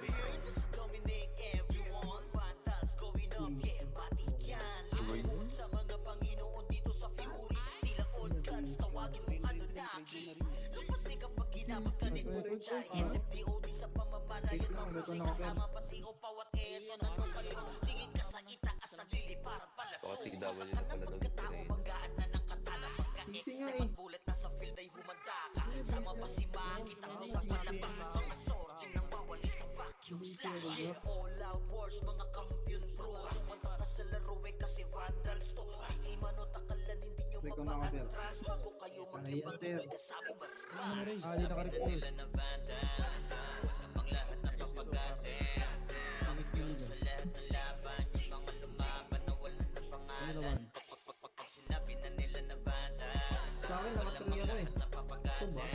we're here just to dominate everyone. Vandals going up, yeah, matik yan. Lumubog sa mga Panginoon dito sa Fury. Tila old gods, tawagin mo Anunnaki. Lapasay kapag ginabag ka ni Puchay. SFDOD sa pamamalayan, mahusay kasama pa si Opaw at Eson. Ano kayo? Tingin ka sa itaas, nagliliparan pala. So, usak ka ng pagkatao, banggaan na ng katana. Pagka-X7 bullet na sa field ay humanda ka. Sama pa si Maki, tapos sa palabas mga sorging nang bawal isang vacuum slash. All out wars, mga kampiyon bro. Tumata ka sa laro eh kasi vandals to. Ay mano takalan, hindi nyo mapa-atras. Bago kayo mag-ibang ibig kasama basbas. Sabi na nila na vandals, ang lahat na papagate. Kampiyon sa lahat ng laban, yung mga lumaban na wala ng pangalan. Pag sinabi na nila na vandals, walang mga lahat na papagate.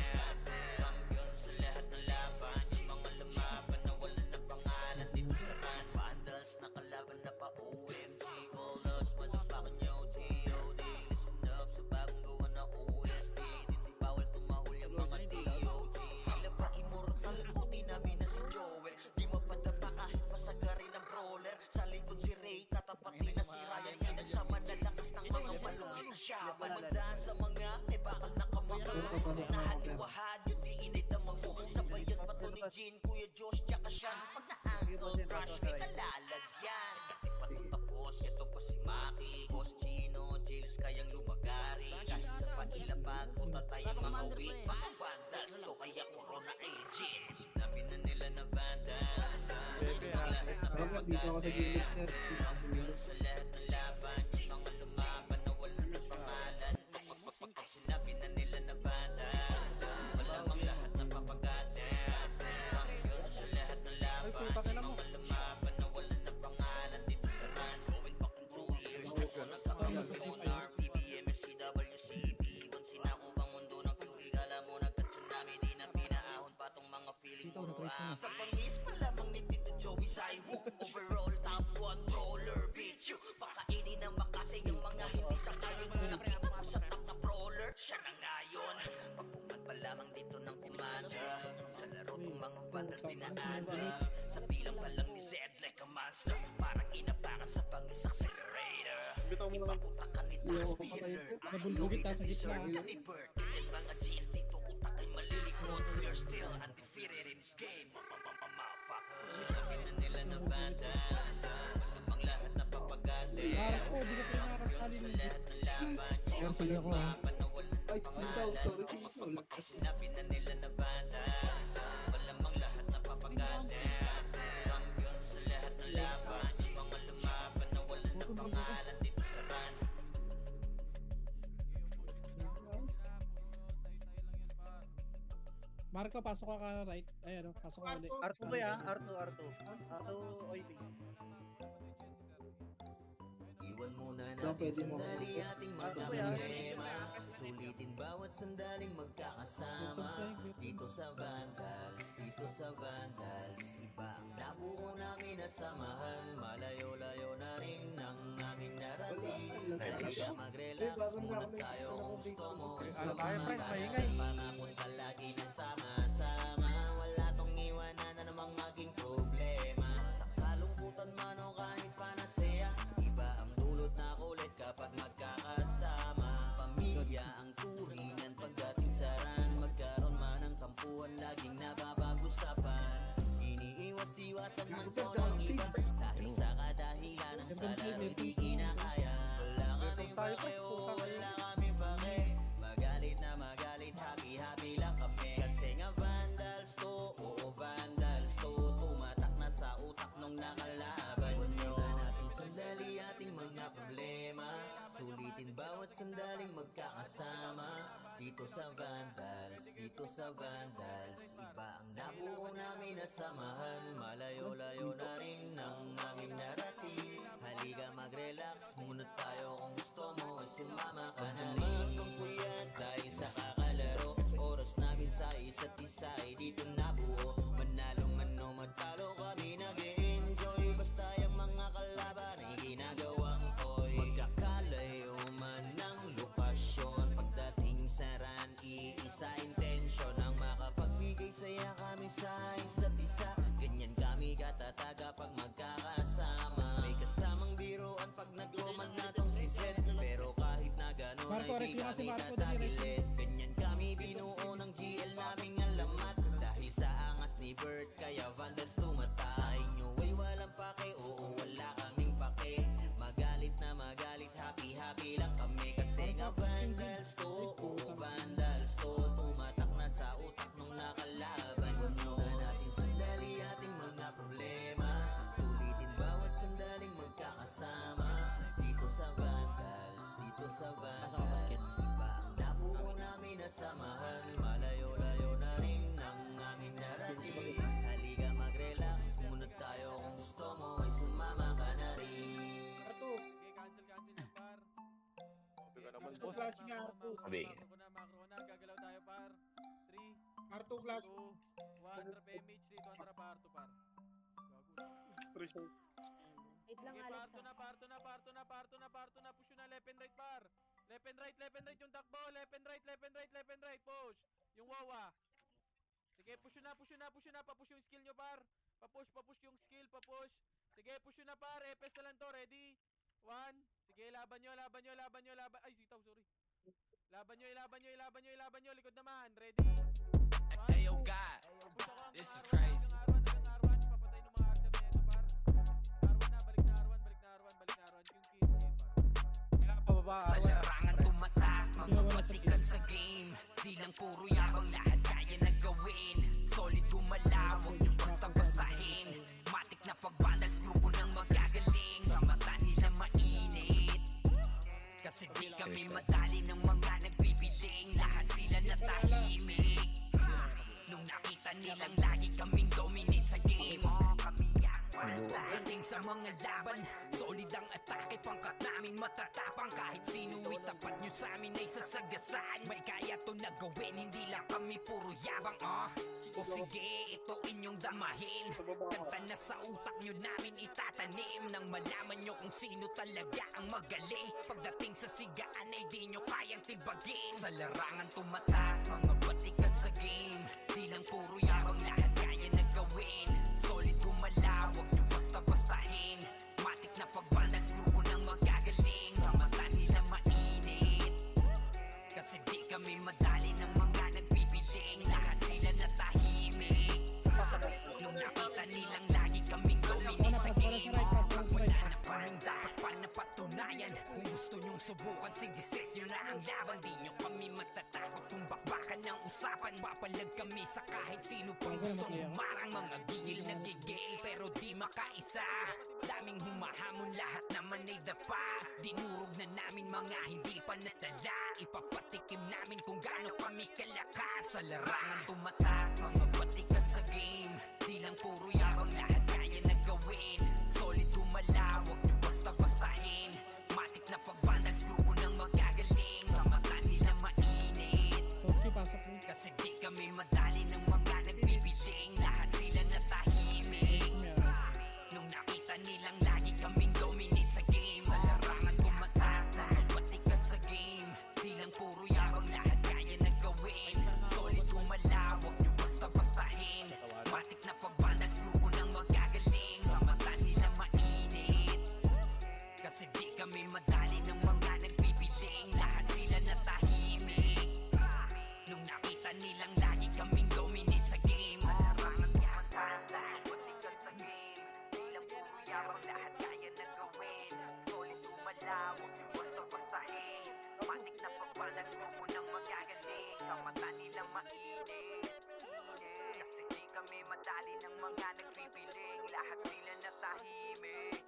Kampiyon sa lahat ng laban, yung mga lumaban na wala ng pangalan. Dito sa run, vandals na kalaban na pa OMG. All us motherfucking yo, G.O.D. Listen up sa bagong gawa na OST. Dito bawal tumahol yung mga D.O.G. Tila ba immortal o di namin na si Joel? Di mapadapa kahit masagari ng brawler. Sa likod si Ray, tatapatin na si Ryan. Pinagsama na lakas ng mga malungkit na siya. Mamandaan sa mga may bakal na kamakal. Nahaliwahad yung di inidamang mo. Sabayan pa to ni Jean, Kuya Josh, tsaka Sean. Pag na-angle crush, may kalalagyan. Tapos, ito pa si Maki, Boss Chino, Jills, kayang lumagari. Kahit sa pailapag, puta tayong mga weed. Mga vandals to, kaya corona agent. Sinabi na nila na vandals, ang lahat na papagate. Kampiyon sa lahat ng laban, yung mga lumaban na wala ng pangalan. Pag sinabi na nila na vandals, malamang lahat na papagate. Kampiyon sa lahat ng laban, yung mga lumaban na wala ng pangalan. Dito sa run, going fucking 2 years na ko nagkakaroon. RPBM, SCWCB, once sinako bang mundo ng Fury. Alam mo nagka-tsunami, di na pinaahon pa tong mga feeling mo. Sa pangis pa lamang ni Tito Joey Saiwu. Overall top controller, bitch you. Pakainin ng makasay yung mga hindi sa kayo. Nakita mo sa top na brawler, siya na ngayon. Pagpungan pa lamang dito ng commander. Sa laro tong mga vandals dinaanda. Sa bilang pa lang ni Zed like a monster. Parang inapakan sa pangis accelerator. Ipaputa ka ni Tax Speeder. Ang lobby na deserve ka ni Bert. And mga GL dito utak ay malilikot. We're still undefeated in this game. Motherfucker. Sinabi na nila na vandals, ang lahat na papagate. Kampiyon sa lahat ng laban, yung mga lumaban na wala ng pangalan. Pag sinabi na nila na vandals, malamang lahat na papagate. Kampiyon sa lahat ng laban, yung mga lumaban na wala ng pangalan. Dito sa run, Marco, pasok ka right. Ay, ano, pasok ka ulit. Arto ba ya? Arto oily. iwan muna natin sandali ating mga problema. Sulitin bawat sandaling magkakasama. Dito sa Vandals, dito sa Vandals. Iba ang nabuo namin na samahan. Malayo-layo na rin ang aming narating. Halika mag-relax muna tayo kung gusto mo. Sumama ka na sa mga punta lagi na sama-sama. Wala tong iwanan na namang maging problema. Sa kalungkutan man o kahit panasaya, iba ang dulot na kulit kapag magkakasama. Pamilya ang turingan pagdating sa ran. Magkaroon man ng tampuan, laging napapag-usapan. Iniiwas-iwasan man to ng iba dahil sa kadahilan ng sa laro di kinakaya. Wala kaming pake o wala kaming pake. Magalit na magalit, happy-happy lang kami. Kasi nga Vandals to, oo Vandals to. Tumatak na sa utak nung nakalaban nyo. Nating sandali ating mga problema. Sulitin bawat sandaling magkakasama. Dito sa Vandals, dito sa Vandals. Iba ang nabuo namin na samahan. Malayo-layo na rin ang aming narating. Halika mag-relax muna tayo kung gusto mo. Sumama ka na rin dahil sa kakalaro. Oras namin sa isa't isa ay dito nabuo. Manalo man o matalo kami nag-e-enjoy. Basta yung mga kalaban ay ginagawang toy. Magkakalayo man ng lokasyon. Pagdating sa ran, iisa intensyon ang makapagbigay saya kami sa isa't isa. Ganyan ka Marco, rescue ka si Marco, dali rescue. Ganyan kami binuo ng GL naming alamat. Dahil sa angas ni Bert, kaya Vandals tumatay. Sa inyo ay walang pake, oo wala kaming pake. Magalit na magalit, happy lang kami. Kasi nga Vandals to, oo Vandals to. Tumatak na sa utak nung nakalaban nyo. Natin sandali ating mga problema. Sulitin bawat sandaling magkakasama. Dito sa Vandals, dito sa Vandals. Iba ang nabuo namin na samahan. Malayo-layo na rin ang aming narating. Halika mag-relax muna tayo. Kung gusto mo ay sumama ka na rin. Arto. Cancel yan, par. Sabi ka naman, Arto boss. flash niya, Arto. Sabi. Macro na, gagalaw tayo, par. 3, Arto flash. 2, 1, trap MH, dito ang trap parto, par. Gago. Trisol. Wait lang, Sige, Alex. parto na, push yun na, left and right, par. Left and right yung takbo, left and right, push. Yung wawa. Sige, push yun na, papush yung skill nyo, par. Papush yung skill, papush. Sige, push yun na, par, epes na lang to, ready? 1, sige, laban nyo. Ay, sitaw, sorry. Laban nyo, likod naman, ready? 1, Hey, yo, God, this is crazy. Papatay ng mga archer na ito, par. Balik na R1, yung kill, par. Sa larangan tumatak, mga patikan sa game. Di lang puro yabang, lahat kaya na gawin. Solid gumalaw, huwag niyo basta-bastahin. Matik na pag-vandals, grupo ng magagaling. Sa mata nila mainit, kasi di kami madali ng mga nagbibiling. Lahat sila natahimik nung nakita nilang lagi kaming dominate sa game. Pagdating sa mga laban, solid ang atake, pangkat namin matatapang. Kahit sino itapat nyo sa amin ay sasagasaan. May kaya to na gawin, hindi lang kami puro yabang. O sige, ito inyong damahin. Kanta na sa utak nyo namin itatanim. Nang malaman nyo kung sino talaga ang magaling. Pagdating sa sigaan ay di nyo kayang tibagin. Sa larangan tumatak, mga batikan sa game. Di lang puro yabang, lahat kaya na gawin. Solid gumalaw, huwag nyo basta-bastahin. Matik na pag-vandals, grupo ng magagaling. Sa mata nila mainit, kasi di kami madali ng mga nagbibiling. Lahat sila natahimik nung nakita nilang lagi kaming dominate sa game. Wala na kaming dapat pa napatunayan. Kung gusto nyong subukan, sige set nyo na ang laban. Di nyo kami matatakot kung bakbakan ng usapan. Papalag kami sa kahit sino pang gustong humarang. Mga gigil na gigil pero di makaisa. Daming humahamon, lahat naman ay dapa. Dinurog na namin mga hindi pa natala. Ipapatikim namin kung gaano kami kalakas. Sa larangan tumatak, mga batikan sa game. Di lang puro yabang, lahat kaya na gawin. Solid gumalaw, huwag nyo basta-bastahin. Matik na pag-vandals, grupo ng magagaling. Sa mata nila mainit, Okay, pasok mo. kasi di kami madali ng mga nagbibiling. Lahat sila natahimik nung nakita nilang lagi kaming dominate sa game. Sa larangan tumatak, mga batikan sa game. Di lang puro yabang, lahat kaya na gawin. Solid gumalaw, huwag nyo basta-bastahin. Matik na pag-vandals, grupo ng magagaling. Sa mata nila mainit, kasi di kami madali ng mga nagbibiling. Lahat sila natahimik nung nakita nilang lagi kaming dominate sa game. Larangan tumatak, batikan sa game. Di lang puro yabang, lahat kaya na gawin. Solid gumalaw, huwag niyo basta-bastahin. Matik na pag-vandals, grupo ng magagaling. Sa mata nila mainit, kasi di kami madali ng mga nagbibiling. Lahat sila natahimik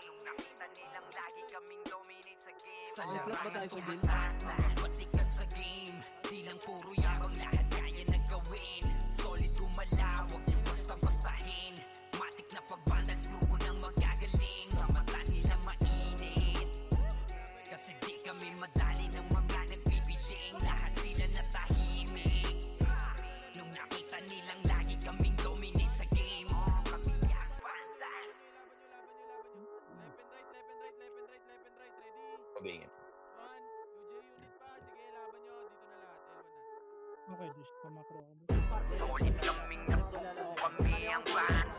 nung nakita nilang lagi kaming dominate sa game. Sa larangan tumatak, mga batikan sa game. Di lang puro yabang, lahat kaya na gawin. Solid gumalaw, huwag niyo basta-bastahin. Matik na pag-vandals, grupo ng magagaling. Sa mata nila mainit, kasi di kami madali ng mga nagbibiling. Lahat sila natahimik nung nakita nilang lagi kaming dominate sa game. Kami ang vandals. Left and right, ready? Sabi. 1, UJ unit pa, sige, laban nyo, dito na lahat, L1 na. Okay, just pamakro ako. Solid kaming nabuo, kami ang vandals.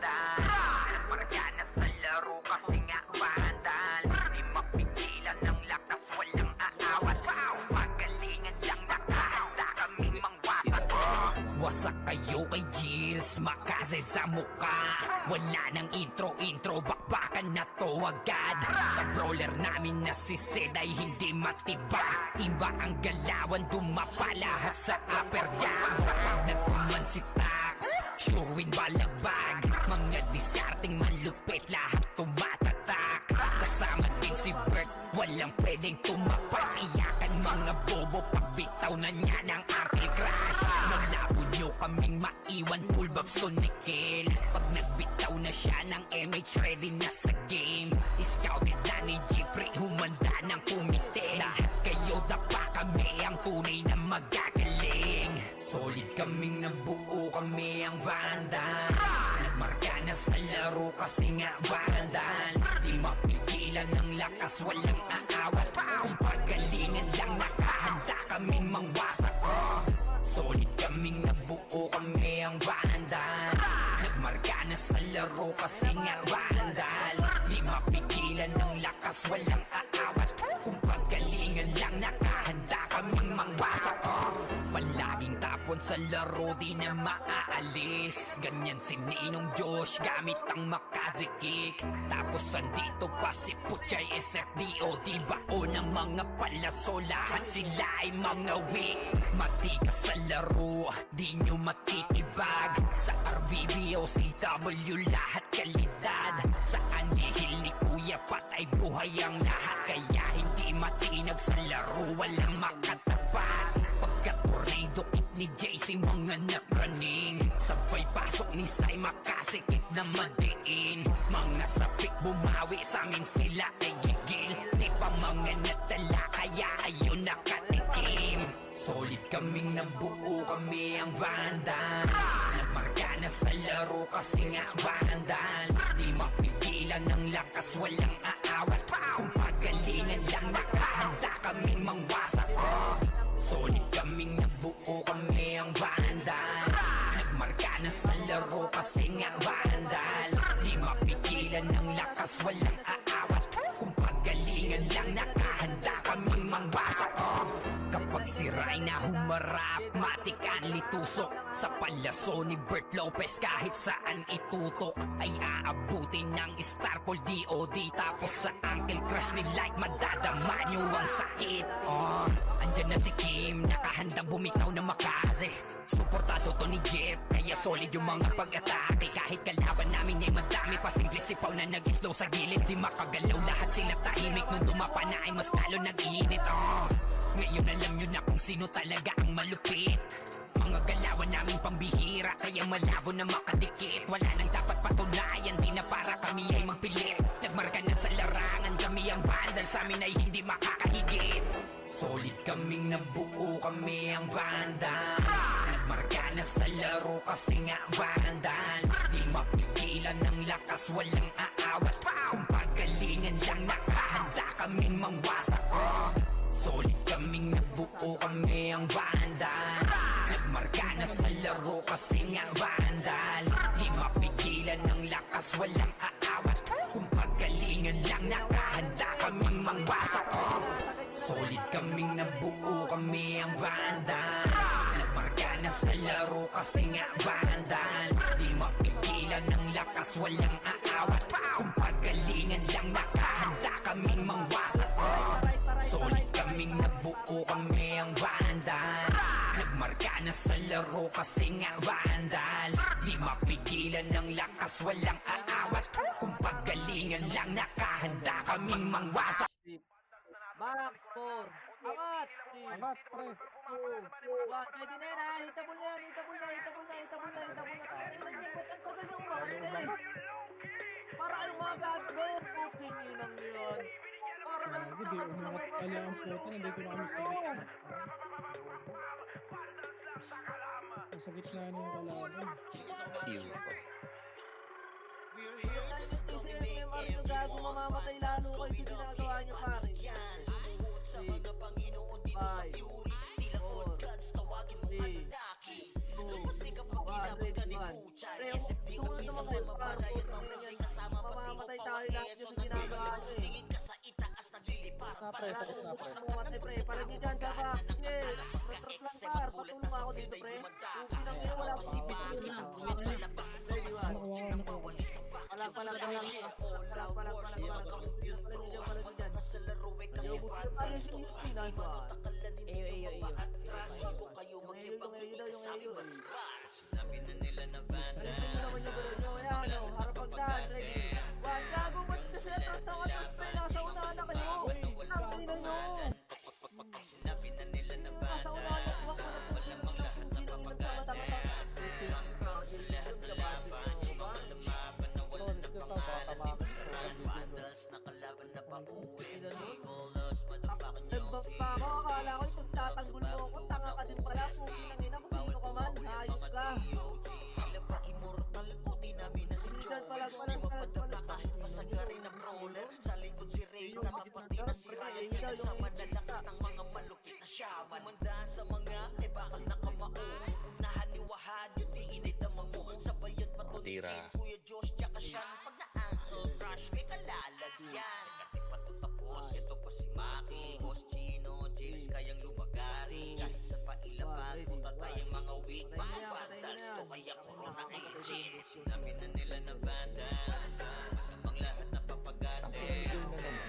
Margana sa laro kasi nga vandals. Di mapigilan ng lakas, walang aawat. kamakaze sa muka. Wala nang intro, bakbakan na to agad. Sa brawler namin na si Sid ay hindi matiba. Iba ang galawan, dumapa lahat sa upper jab. Pag nagkuman si Tax, sure win balagbag. Mga diskarting malupit, lahat tumatatak. Kasama din si Bert, walang pwedeng tumapak. Iyakan mga bobo, pagbitaw na niya ng Uncle Crash. Malabo nyo kaming maiwan, full babs to Nickel. Pag nagbitaw na siya ng MH, ready na sa game. Scouted na ni Jeffrey, humanda ng kumite. Lahat kayo dapa, kami ang tunay na magagaling. Solid kaming nabuo, kami ang Vandals. Nagmarka na sa laro kasi nga Vandals. Di mapigilan ng lakas, walang aawat. Kung pagalingan lang, nakahanda kaming mangwasak. Solid kaming nabuo, kami ang Vandals. Nagmarka na sa laro kasi nga Vandals. Di mapigilan ng lakas, walang aawat. Kung pagalingan lang, nakahanda kaming mangwasak. Palaging tapon sa laro, di na maaalis. Ganyan si Ninong Josh, gamit ang Makaze kick. Tapos andito pa si Puchay SFDO, di bao ng mga palaso. Lahat sila ay mga weak. Matikas sa laro, di nyo matitibag. Sa RBB o CW, lahat kalidad. Sa anihil ni Kuya patay buhay ang lahat. Kaya hindi matinag sa laro, walang makatapat. Pagka-tornado kick ni JC, mga napraning. Sabay pasok ni Sai, makasikip na madiin. Mga sapik bumawi, sa amin sila ay gigil. Di pa mga natala, kaya ayun nakatikim. Solid kaming nabuo, kami ang Vandals. Nagmarka na sa laro kasi nga Vandals. Di mapigilan ng lakas, walang aawat. Kung pagalingan lang, nakahanda kaming mangwasak. Solid kaming nabuo, kami ang Vandals. Nagmarka na sa laro kasi nga Vandals. Di mapigilan ng lakas, walang aawat. Kung pagalingan lang, nakahanda kaming mangwasak. Kapag si Rayna humarap, matik ang litusok. Sa palaso ni Bert Lopez, kahit saan itutok ay aabutin ng Starpol DOD. Tapos sa Uncle Crush ni Light, madadama nyo ang sakit. Andyan na si Kim, nakahandang bumitaw na Makaze. Suportado to ni Jeff, kaya solid yung mga pag-atake. Kahit kalaban namin ay madami pa, simple sipaw na nag-slow sa gilid. Di makagalaw, lahat sila tahimik. Nung dumapa na ay mas lalo nag-iinit. Ngayon alam nyo na kung sino talaga ang malupit. Mga galawan namin pambihira, kaya malabo na makadikit. Wala nang dapat patunayan, di na para kami ay magpilit. Nagmarka na sa larangan, kami ang Vandal, sa amin ay hindi makakahigit. Solid kaming nabuo, kami ang Vandals. Nagmarka na sa laro kasi nga Vandals. Di mapigilan ng lakas, walang aawat. Kung pagalingan lang, nakahanda kaming mangwasak. Solid kaming nabuo, kami ang Vandals. Nagmarka na sa laro kasi nga Vandals. Di mapigilan ng lakas, walang aawat. Kung pagalingan lang, nakahanda kaming mangwasak. Solid kaming nabuo, kami ang Vandals. Nagmarka na sa laro kasi nga Vandals. Di mapigilan ng lakas, walang aawat. Kung pagalingan lang, nakahanda kaming mangwasak. Solid kaming nabuo, kami ang Vandals. Nagmarka na sa laro kasi nga Vandals. Di mapigilan ng lakas, walang aawat. Kung pagalingan lang, nakahanda kaming mangwasak. Max 4. Angat! Angat, pre. 2, 1. Pwede na yan ha. Hitabol na yan. Hitabol na. Tingnan niyo, ba't ang tagal na umangat eh? Para kayong mga gago. Puking inang yun. Para kayong Hindi, takat sa umangat mga pala ang puto. Nandito na kami sa gitna. Nasa gitna na yung kalaban. Kasi yung mga gago mamamatay lalo kayo sa ginagawa niyo pare. 6, 5, 4, 3, 2, 1. Tunod naman kayo para mamamatay tayo lahat yung ginagawa niyo eh. Pre, sakit na, pre. Mamatay pre, parang nyo dyan sa box. Retrat lang par, patulong ako dito pre. Upi lang yun, wala pa si nice one. Eyo. Atras, bago kayo magyabang ikasali basbas. Sinabi na nila na Alisin mo naman yung gano'n nyo. Ayan, ano, harap pagdaan, ready. One, gago, ba't kasi natang-atras pre? Nasa unahan na kayo. Ang ina nyo. sinabi na nila na Nasa unahan na kuha ko na po sino ng pugi ng nagtanga-tanga. vandals na kalaban na pauwi. Nicolas, motherfucking Nag-box pa ako, akala ko yung pagtatanggol mo ako. Tanga ka din pala, pugi ng ina kung sino ka man. Hayop ka. Tila ba immortal o di namin na si Minsan Joel. palag. Mapadala kahit pasagari ng brawler. Sa likod si Ray, nakapati na si Ryan. Nagsama na lakas ng mga malupit na shaman. Mandaan sa mga bakal na kamao. Unahan ni Wahad, yung di inidamang mo. Sabay yun patuloy Kuya Josh, tsaka Sean. Pag na-ankle crush, may kalalagyan. Kahit patutapos, ito pa si Maki. Boss Chino, James, kayang lumagari. Kahit sa pailaban, punta tayong mga weak. Mga vandals, to kaya corona agent. Sinabi na nila na vandals. Ang lahat na papagate.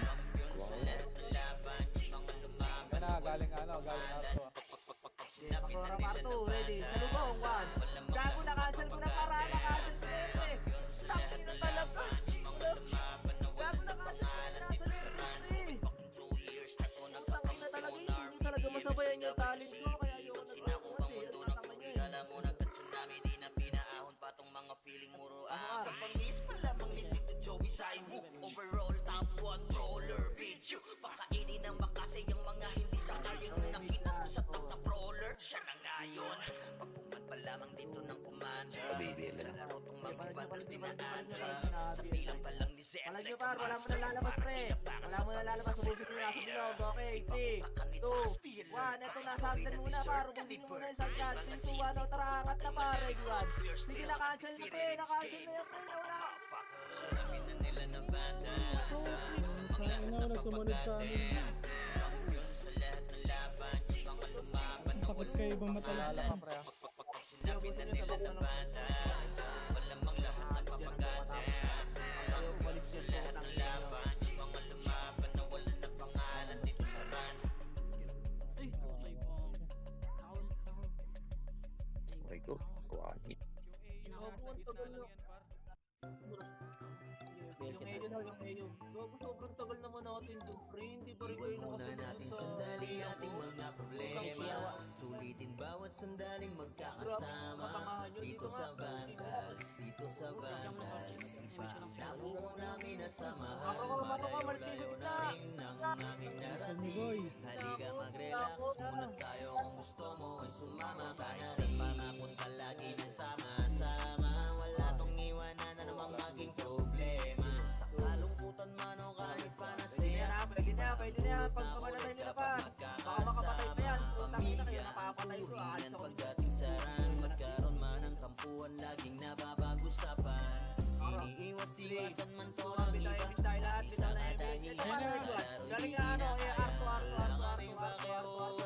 Kampiyon sa lahat ng laban. Yung mga lumaban. Galing Arto. Sinabi na Aurora nila Marto, na ready. Sa lubong, one. Gago, na-cancel ko na para ma-cancel ko na yun, pre. Taki na talaga. Gago, na-cancel ko na nasa lesson, pre. Taki na talaga, hindi talaga masabayan yung talent ko. Kaya ayoko na Sinakuha mundo ng tubig, alam mo nagka-tsunami, di na pinaahon pa tong mga feeling muro. Sa pangis pa lamang ni Tito Joey Saiwu. Overall top controller, bitch. Pakainin ng makasay ang mga hindi sangayon. Nung nakita mo sa top na brawler, siya na ngayon. Pagkuman pa lamang dito ng kumanda. Sa laro tong mga vandals dinaanda. Sa bilang pa lang ni Zed. Alam nyo par, wala mo na lalabas, pre. Wala mo na lalabas, ubusin mo na sa bilog. Okay, 3, 2, 1. Eto na, sagdan muna par. Ubusin mo muna yung sagdan. 3, 2, 1. O tara, angat na par. Ready, 1. Sige, na-cancel na, pre. Na-cancel na yan, pre. Nauna. Sinabi na nila na vandals. Ang lahat na Sumunod sa papagate. Kampiyon sa lahat ng laban. Yung mga lumaban na Sakit kayo ibang matalala ka, pre. sinabi na nila na vandals. Malamang lahat na papagate. Kampiyon sa lahat ng laban. Yung mga lumaban na wala na pangalan dito sa run. Okay ko. Kuwani. Gago, ang tagal nyo. Yung ngayon na, yung ngayon. Gago, sobrang tagal naman natin doon, pre. Hindi pa rin kayo Muna natin sandali ating mga problema. Sulitin bawat sandaling magkakasama. Dito sa vandals, dito sa vandals. Iba ang nabuo namin na samahan. Malayo-layo na rin ang aming narating. Halika mag-relax muna tayo kung gusto mo ay sumama ka na rin. Panapunta lagi na sama-sama. Wala tong iwanan na namang maging problema. Sa kalungkutan man o kahit pa na Pwede na yan. Pag mamatay nila pa. Baka makapatay pa yan. Utang ina kayo, napapatay ko. Aalis ako. Pagdating sa run, magkaroon man ng kampuan, laging napapag-usapan. Iniiwas-iwasan man to ang Bitaw iba. yung miss tayo lahat. Bitaw na yung miss. Ito pa, ready, 1. Galing nga ano, Arto.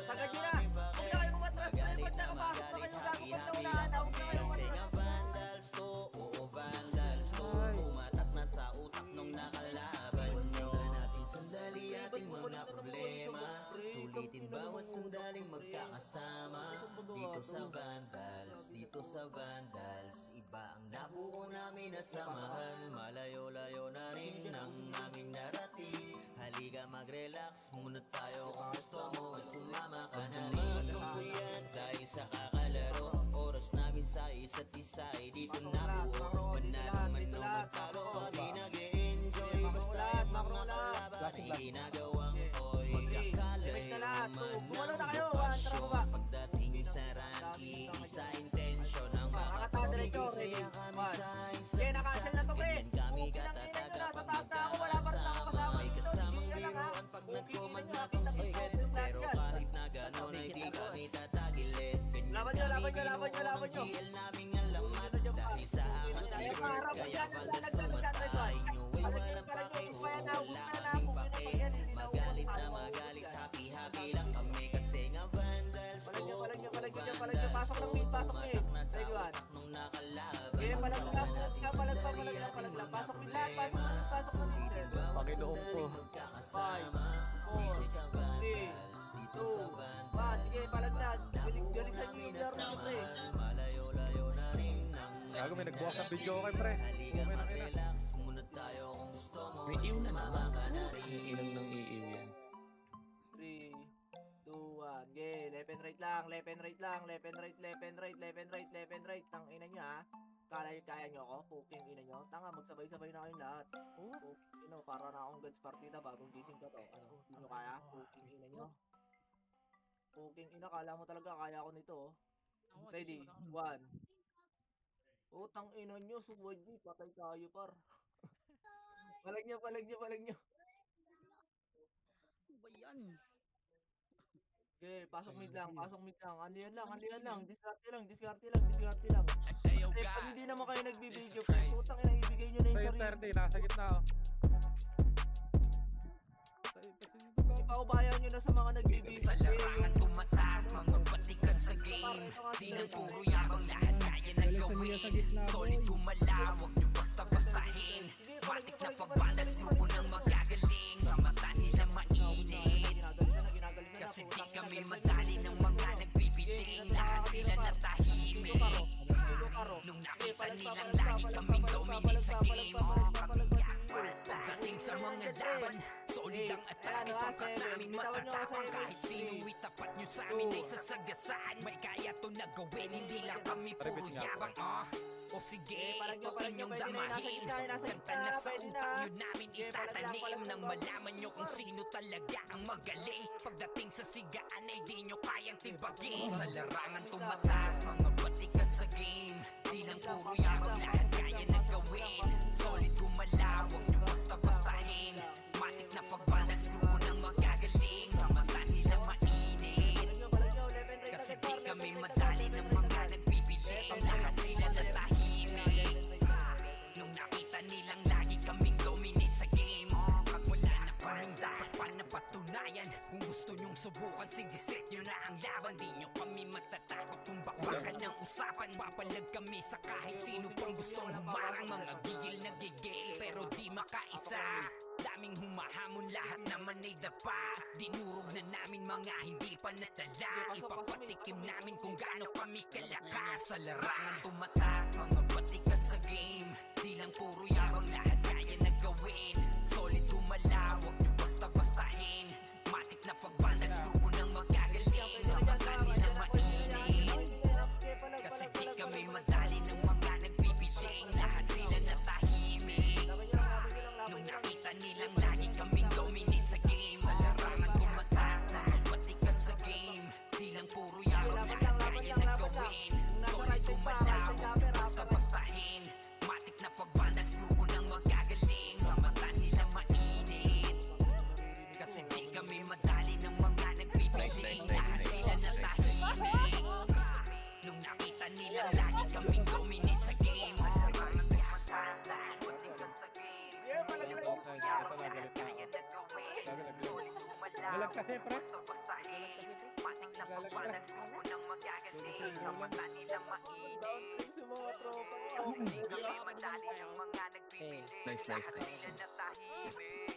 Sagad nyo na. Huwag na kayo kumatras. Pag nakapasok na kayo, gago. Pag naunahan, huwag na kayo Kasi kumatras. nga vandals to, oo vandals to. Pumatak na sa utak nung nakalaban nyo. Natin sandali ating mga problema. Sulitin bawat sandaling magkakasama. Dito sa vandals, dito sa vandals. Iba ang nabuo namin na samahan. Malayo-layo na rin ang aming narating. Halika mag-relax muna tayo kung gusto mo ay sumama ka na rin. Yan dahil sa kakalaro. Oras namin sa isa't isa ay dito nabuo. Manalo man o magtalo, kami nag-e-enjoy. Basta yung mga kalaban ay ginagawang oy. Finish na lahat. So, gumalo na kayo. 1, tara baba. Pagdating sa ranking, sa intensyon ng mga Kakata diretso. Ready, 1. Sige, na-cancel na to, pre. kami Pinang ina nyo, nasa taas na ako. Wala pa rin ako kasama may dito. kasamang Hindi ka lang, ha. biruan pag Okay, nagkumad hindi na nyo, nakita ko yung lahat pero yan. kahit na gano'n ay di kami tatagilid. Ganyan Laban nyo, kami laban nyo, binuo laban nyo, laban ng nyo. GL naming alamat. Dahil sa angas ni Ayan, Bird, maharap kaya dyan, pandas dyan, naman dyan, sa dyan, inyo. Ay Alam nyo, walang parang pake, yung oo, kaya naubos wala na kaming naubos na pake. pag yan, hindi na Magalit ubos, na paano magalit, ubos yan? happy-happy lang kami kasi nga vandals to. Palag nyo. Pasok ng mid, pasok mid. Ready, 1. Nung nakalaban, Game, palag nyo. Palag lang. Pasok mid lahat, pasok na mid. Panginoon ko. 5, 4, 3, 2, 1. Sige, palag na. Galisan nyo yung laro nyo, pre. Gago, may nagbukas ng video kay pre. May iw na naman. Yung inang nang iiw yan. 3, 2, 1. Okay, left and right lang. Left and right. Tang ina nyo, ha. Kaya nyo ako? Puking ina nyo? Tanga, magsabay-sabay na kayong lahat. Puking ina, para na akong Gods partida bagong gising ka to. Ano, hindi nyo kaya? Puking ina nyo. Puking ina, kala mo talaga kaya ko nito, oh. Ready? 1. Utang ina nyo, suwad nyo, patay tayo, par. Palag nyo. Okay, pasok mid lang. Ano yan lang. Diskarte lang. Eh, pag hindi naman kayo nagbibideo, utang ina, ibigay nyo na yung Sa sarili. 30, nasa gitna oh. Paubayan nyo na sa mga nagbibideo. Sa larangan tumatak, mga batikan sa game. Di lang puro yabang, lahat kaya na gawin. Solid gumalaw, wag nyo basta-bastahin. Matik na pag-vandals, grupo ng magagaling. Sa mata nila mainit, kasi di kami madali ng mga nagbibiling. Lahat sila natahimik, nung nakita nilang lagi kaming dominate sa game. Pagdating sa mga laban, solid ang atake. Pagkat namin matatapang, kahit sino itapat nyo sa amin ay sasagasaan. May kaya to na gawin, hindi lang kami puro yabang. O sige, ito inyong damahin. Kanta na sa utak nyo namin itatanim, nang malaman nyo kung sino talaga ang magaling. Pagdating sa sigaan ay di nyo kayang tibagin. Sa larangan tumatak, mga batikan sa game. Di lang puro yabang, lahat kaya na gawin. Solid gumalaw, wag nyo basta-bastahin. Matik na pag-vandals, grupo ng magagaling. Sa mata nila mainit, kasi di kami madali ng mga nagbibiling. Lahat sila natahimik, nung nakita nilang lagi kaming dominate sa game. Pag wala na kaming dapat pa napatunayan, kung gusto nyong subukan, sige set nyo na ang laban. Di nyo kami matatakot kung bakbakan ng usapan. Papalag kami sa kahit sino pang gustong humarang. Mga gigil na gigil pero di makaisa. Daming humahamon, lahat naman ay dapa. Dinurog na namin mga hindi pa natala. Ipapatikim namin kung gaano kami kalakas. Sa larangan tumatak, mga batikan sa game. Di lang puro yabang, lahat kaya na gawin. Solid gumalaw, wag nyo basta-bastahin. Matik na pag-vandals, grupo ng magagaling. Sa mata nila mainit, kasi di kami madali ng mga nagbibiling. Lahat sila natahimik, nung nakita nilang lagi kaming dominate sa game. Sa larangan tumatak, mga batikan sa game. Di lang puro yabang, lahat kaya na gawin. Solid gumalaw, wag nyo basta-bastahin. Matik na pag-vandals, grupo ng magagaling. Sa mata nila mainit, kasi di kami madali ng mga nagbibiling. Lahat sila natahimik, nung nakita nilang lagi kaming dominate sa game. Yeah, palag lang. Galag kasi pre. Matik na pagbalas, grupo ng magagaling. Sa mata nila mainit, Sa mga tropa. di kami madali ng mga nagbibiling. Nice. Lahat sila natahimik,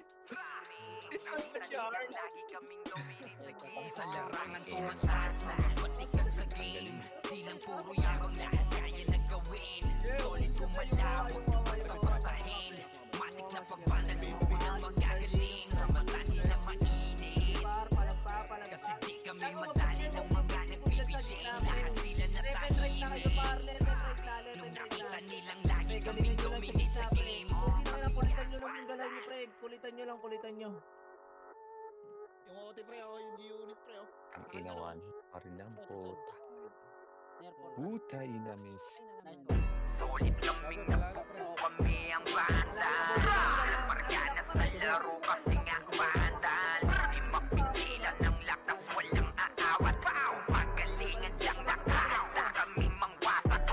Isang na-charge. lagi kaming dominate sa game. Sa larangan tumatak, mga batikan sa game. Di lang puro yabang, lahat kaya na gawin. Solid gumalaw, wag nyo basta-bastahin. Matik na pag-vandals, grupo ng magagaling. Sa mata nila mainit, Palag. kasi di kami madali ng mga nagbibiling. Lahat sila natahimik, nung nakita nilang lagi kaming dominate sa game. Kulitan nyo lang yung galaw nyo, pre. Kulitan nyo. Yung OT pre, yung G-Unit pre, Ang inawan. Parin lang po. Puta ina miss. Solid kaming napupo kami ang banda. Mariana sa laro kasi nga bandal. Di mapigilan ng lakas, walang aawat. Magalingan lang nakahanda kami mangwasak.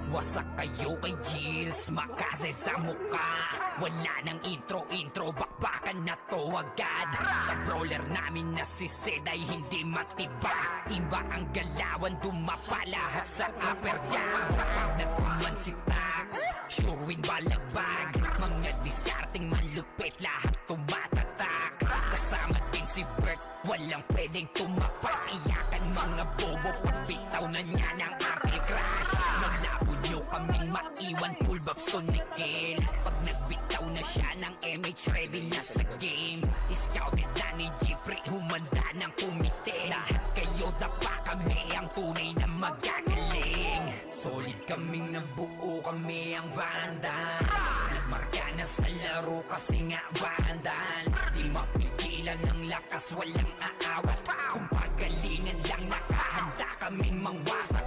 Wasak kayo kay Jills, makase sa muka. Wala nang intro, bakbakan na to agad. Sa brawler namin na si Sid ay hindi matiba. Iba ang galawan, dumapa lahat sa upper jab. Nagpuman si Tax, sure win balagbag. Mga discarding malupit, lahat tumatatak. Kasama din si Bert, walang pwedeng tumapak. Iyakan mga bobo, pagbitaw na niya ng anti-crash. Malabo nyo kaming maiwan, full babs to Nickel. Pag nagbitaw na siya ng MH, ready na sa game. Scouted na ni Jeffrey, humanda ng kumite. Lahat kayo dapa kami, ang tunay na magagaling. Solid kaming nabuo, kami ang Vandals. Nagmarka na sa laro kasi nga Vandals. Di mapigilan ng lakas, walang aawat. Kung pagalingan lang, nakahanda kaming mangwasak.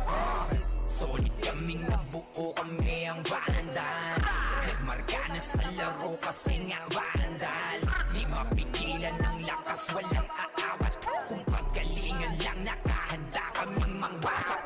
Solid kaming nabuo, kami ang Vandals. Nagmarka na sa laro kasi nga Vandals. Di mapigilan ng lakas, walang aawat. Kung pagalingan lang, nakahanda kaming mangwasak.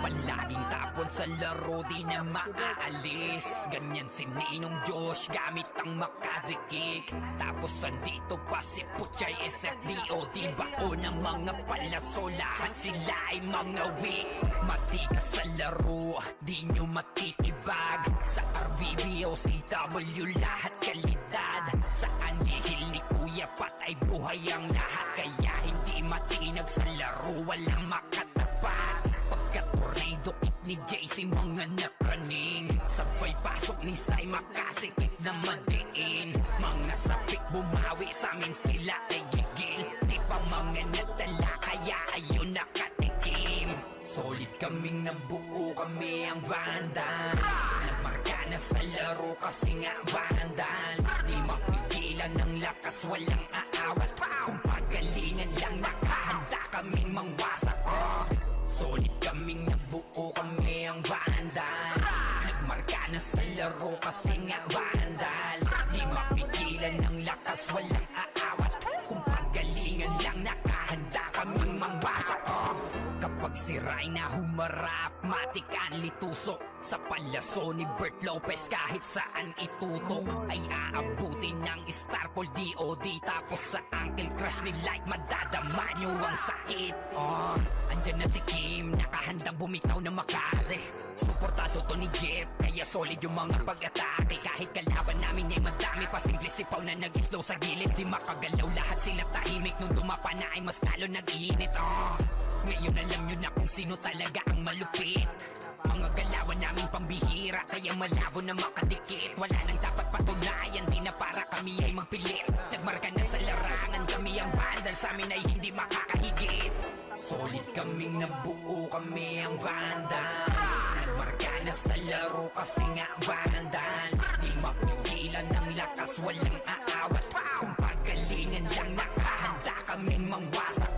Palaging tapon sa laro, di na maaalis. Ganyan si Ninong Josh, gamit ang Makazi kick. Tapos andito pa si Puchay SFDO. Di bao ng mga palaso, lahat sila ay mga weak. Matikas sa laro, di nyo matitibag. Sa RBBO, CW, lahat kalidad. Sa anihil ni Kuya Pat ay buhay ang lahat. Kaya hindi matinag sa laro, walang makatapat. Pagka-tornado kick ni JC, mga napraning. Sabay pasok ni Sai, makasikip na madiin. Mga sapik bumawi, sa amin sila ay gigil. Di pa mga natala, kaya ayun nakatikim. Solid kaming nabuo, kami ang Vandals. Nagmarka na sa laro kasi nga Vandals. Di mapigilan ng lakas, walang aawat. Kung pagalingan lang, nakahanda kaming mangwasak. Solid kaming nabuo, kami ang Vandals. Nagmarka na sa laro kasi nga Vandals. Di mapigilan ng lakas, walang aawat. Kung pagalingan lang, nakahanda kaming mangwasak. Kapag si Rayna humarap, matik ang litusok. Sa palaso ni Bert Lopez, kahit saan itutok ay aabutin ng Starpol DOD. Tapos sa Uncle Crush ni Light, madadama nyo ang sakit. Andyan na si Kim, nakahandang bumitaw na Makaze. Suportado to ni Jeff, kaya solid yung mga pag-atake. Kahit kalaban namin ay madami pa, simple sipaw na nag-slow sa gilid. Di makagalaw, lahat sila tahimik. Nung dumapa na ay mas lalo nag-iinit. Ngayon alam nyo na kung sino talaga ang malupit. Mga galawan namin pambihira, kaya malabo na makadikit. Wala nang dapat patunayan, di na para kami ay magpilit. Nagmarka na sa larangan, kami ang Vandal, sa amin ay hindi makakahigit. Solid kaming nabuo, kami ang Vandals. Nagmarka na sa laro kasi nga Vandals. Di mapigilan ng lakas, walang aawat. Kung pagalingan lang, nakahanda kaming mangwasak.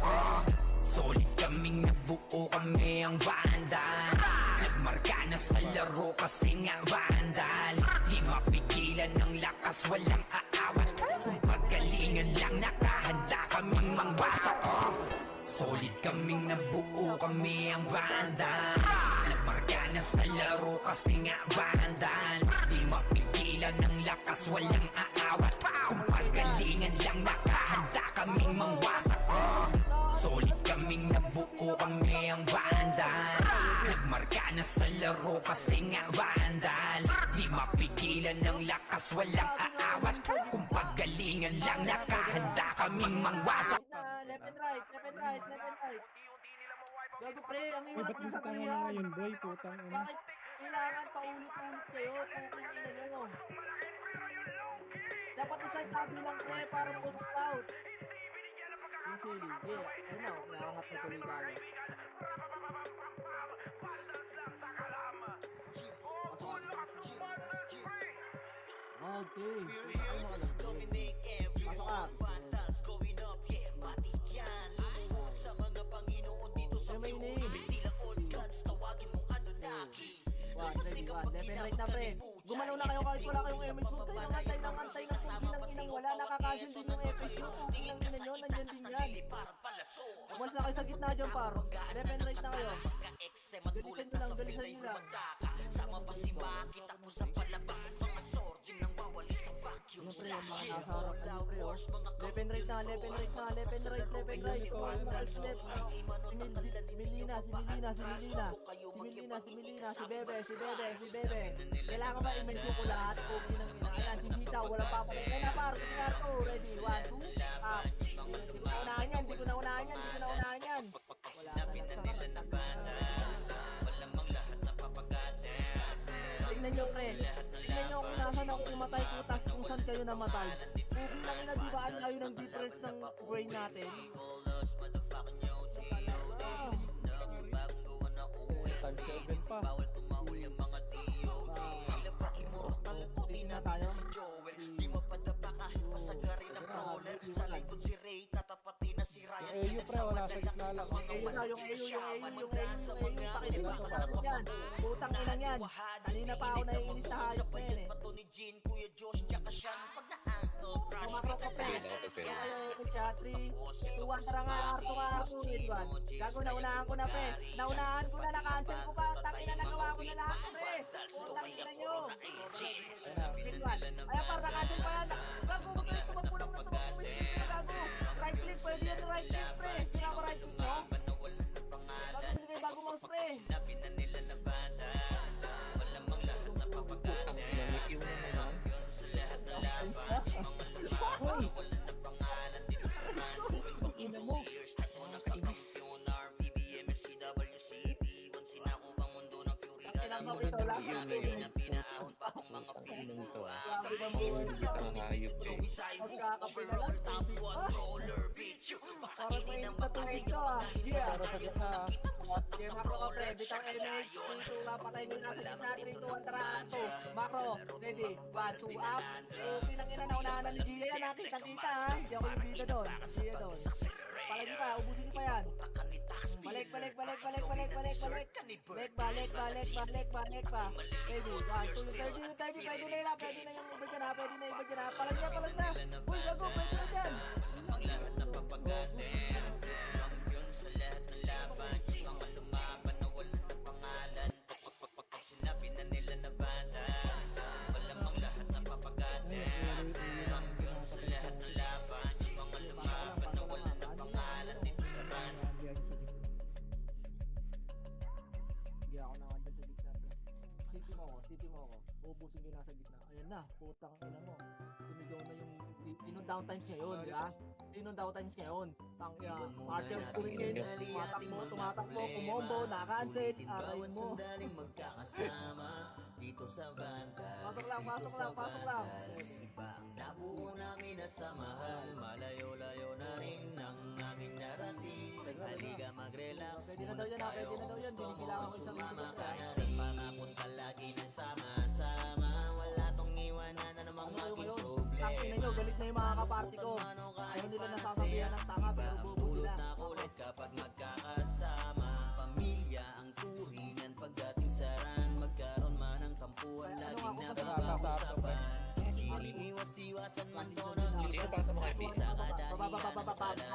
Solid kaming nabuo, kami ang Vandals. Nagmarka na sa laro kasi nga Vandals. Di mapigilan ng lakas, walang aawat. Kung pagalingan lang, nakahanda kaming mangwasak. Solid kaming nabuo, kami ang Vandals. Nagmarka na sa laro kasi nga Vandals. Di mapigilan ng lakas, walang aawat. Kung pagalingan lang, nakahanda kaming mangwasak. Solid kaming nabuo, kami ang Vandals. Nagmarka na sa laro kasi nga Vandals. Di mapigilan ng lakas, walang aawat. Kung pagalingan lang, nakahanda kaming mangwasak. Left and right, left and right, left and right. Gago pre, ang Uy, hirap ba't mo yung sa tanga na kanya. ngayon, boy? Putang ina. Bakit kailangan paulit-ulit kayo? Puking ina nyo. Dapat isang sabi lang pre, parang good scout. Yung sili. Yeah, ayun na, nakakat na tuloy tayo. Okay. We're here just to dominate everyone. Vandals going up, yeah, matik yan. Lumuhod sa mga Panginoon dito sa Ano may fury. name? Tila old gods, tawagin mong Anunnaki. Ready, left and right na pre. Gumalaw na kayo kahit wala kayong MH. Huwag kayong antay ng puti ng inang wala. Nakakasin din yung FS nyo. Puti ng ina nyo, nandyan din yan. Umalis na kayo sa gitna dyan par. Left and right na kayo. Galisan nyo lang, galisan nyo lang. Sama pa si Maki sa palabas, mga sordin nang wawalis ang vacuum Siyempre, yung mga slash nasa harap ko, pre, oh. Left and right na, left and right na, left and right, left and right. Left, left. Si Melina, si Melina, si Melina. Si Melina, si Melina, si Bebe, si Bebe, si Bebe. Kailangan ba i-mention ko lahat? Okay nang ina. Ayan, si Sita, walang papalay. Kaya na, par, tingnan ko. Ready, 1, 2, up. Hindi ko na unahan yan, hindi ko na unahan yan, hindi ko na unahan yan. Wala na Tignan nyo, pre. Tignan nyo kung nasan ako pumatay ko, tas kung saan kayo namatay. Pugi lang ina, di ba ang layo ng difference ng brain natin? Time 7 pa. Tingin na tayo. Di mapadapa kahit pasagari ng brawler. Sa likod si Ray, tatapati na si Ryan. Yung AU pre, wala sa gitna lang. Yung pakisipa ko na yan. Putang inang yan. Kanina pa ako naiinis sa hayop na yan eh. Pato ni Jean, Kuya Josh, tsaka Sean. Pag na-uncle crush, Kumakro ko pe. Ayaw ko chatri. Tuwan tara nga, arto ka ako. Edwan. Gago, naunahan ko na pre. Naunahan ko na, na-cancel ko pa. Tangin na nagawa ko na lahat pre. Putang ina nyo. Edwan. Ayan par, na-cancel pa yan. Gago, huwag kayo tumapulong na tumapulong. Skill kayo gago. Right click, pwede yan right click pre. Sira ko right click mo. Bago bili kayo bago mouse pre. Putang ina mo, iwan na naman. Hoy! Ina mo. Ilang mo ito lang. Yun na yun. Putang ina mo to ah. Ang hayop eh. Magkakapinalan. Parang may patuloy ito ah. Yeah. Para sa gitna. Okay, macro ka pre. Bitang element. 3, 2, patay mo yung nasa gitna. 3, 2, 1, tara. Macro. Ready. 1, 2, up. Pinang ina na unahan na ni Gia yan. Nakita-kita ha. Hindi ako yung bida doon. Gia doon. Palagi pa. Ubusin niyo pa yan. Balik, balik, balik, balik, balik, balik, balik. Balik, balik, balik, balik pa. Ready. 1, 2, yung 30. Pwede na yun. Pwede na yung iba dyan ha. Pwede na yung iba dyan ha. Palag na, palag na. Uy, gago. Pwede na dyan. Hindi ako nakandyan sa gitna pre. City mo ako. Uubusin ko yung nasa gitna. Ayan na, putang ina mo. Sumigaw na yung sinong down times ngayon, di ba? Sinong down times ngayon? Tang ya, Artyom's doing it. Tumatakbo, kumombo, na-cancel, aray mo. Dito sa Vandals, Pasok lang, pasok lang, pasok lang. iba ang nabuo namin na samahan. Malayo-layo na rin ang aming narating. Halika mag-relax, Pwede na daw yan, pwede na daw yan. Binibilangan ko isang sumama minuto ka pre. na sa pangapunta lagi na sama-sama. Wala tong iwanan na namang Ano kayo maging ngayon? problema. Tangin na nyo, galit na yung mga kaparty ko. Ayaw nila nasasabihan ng tanga pero bobo sila. Na kulit kapag magkakasama. Pamilya ang turingan pagdating sa ran. Magkaroon man ng tampuhan, laging napag-uusapan. Iniwas-iwasan man to ng Sino pa sa mga kaibigan? sa kadalian.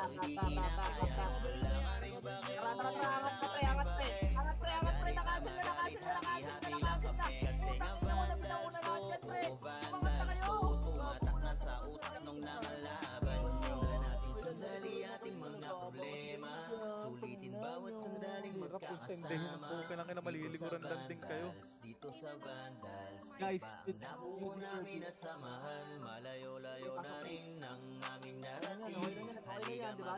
Hindi kinakaya. Wala ka rin bakit Tara, tara, tara, angat na pre, angat pre. Angat pre, angat pre, nakasil na, nakasil na, nakasil na, nakasil na. Putang ina mo na pinakuna lahat yan pre. Umangat na kayo. Tumatak na sa utak nung nakalaban nyo. Natin sandali ating mga problema. Sulitin bawat sandaling Hirap intindihin magkakasama. po. Kailangan na maliliguran lang din kayo. Dito sa Vandals, Guys, nabuo namin na samahan. Malayo-layo na rin ang aming narating. Okay na yan, di ba?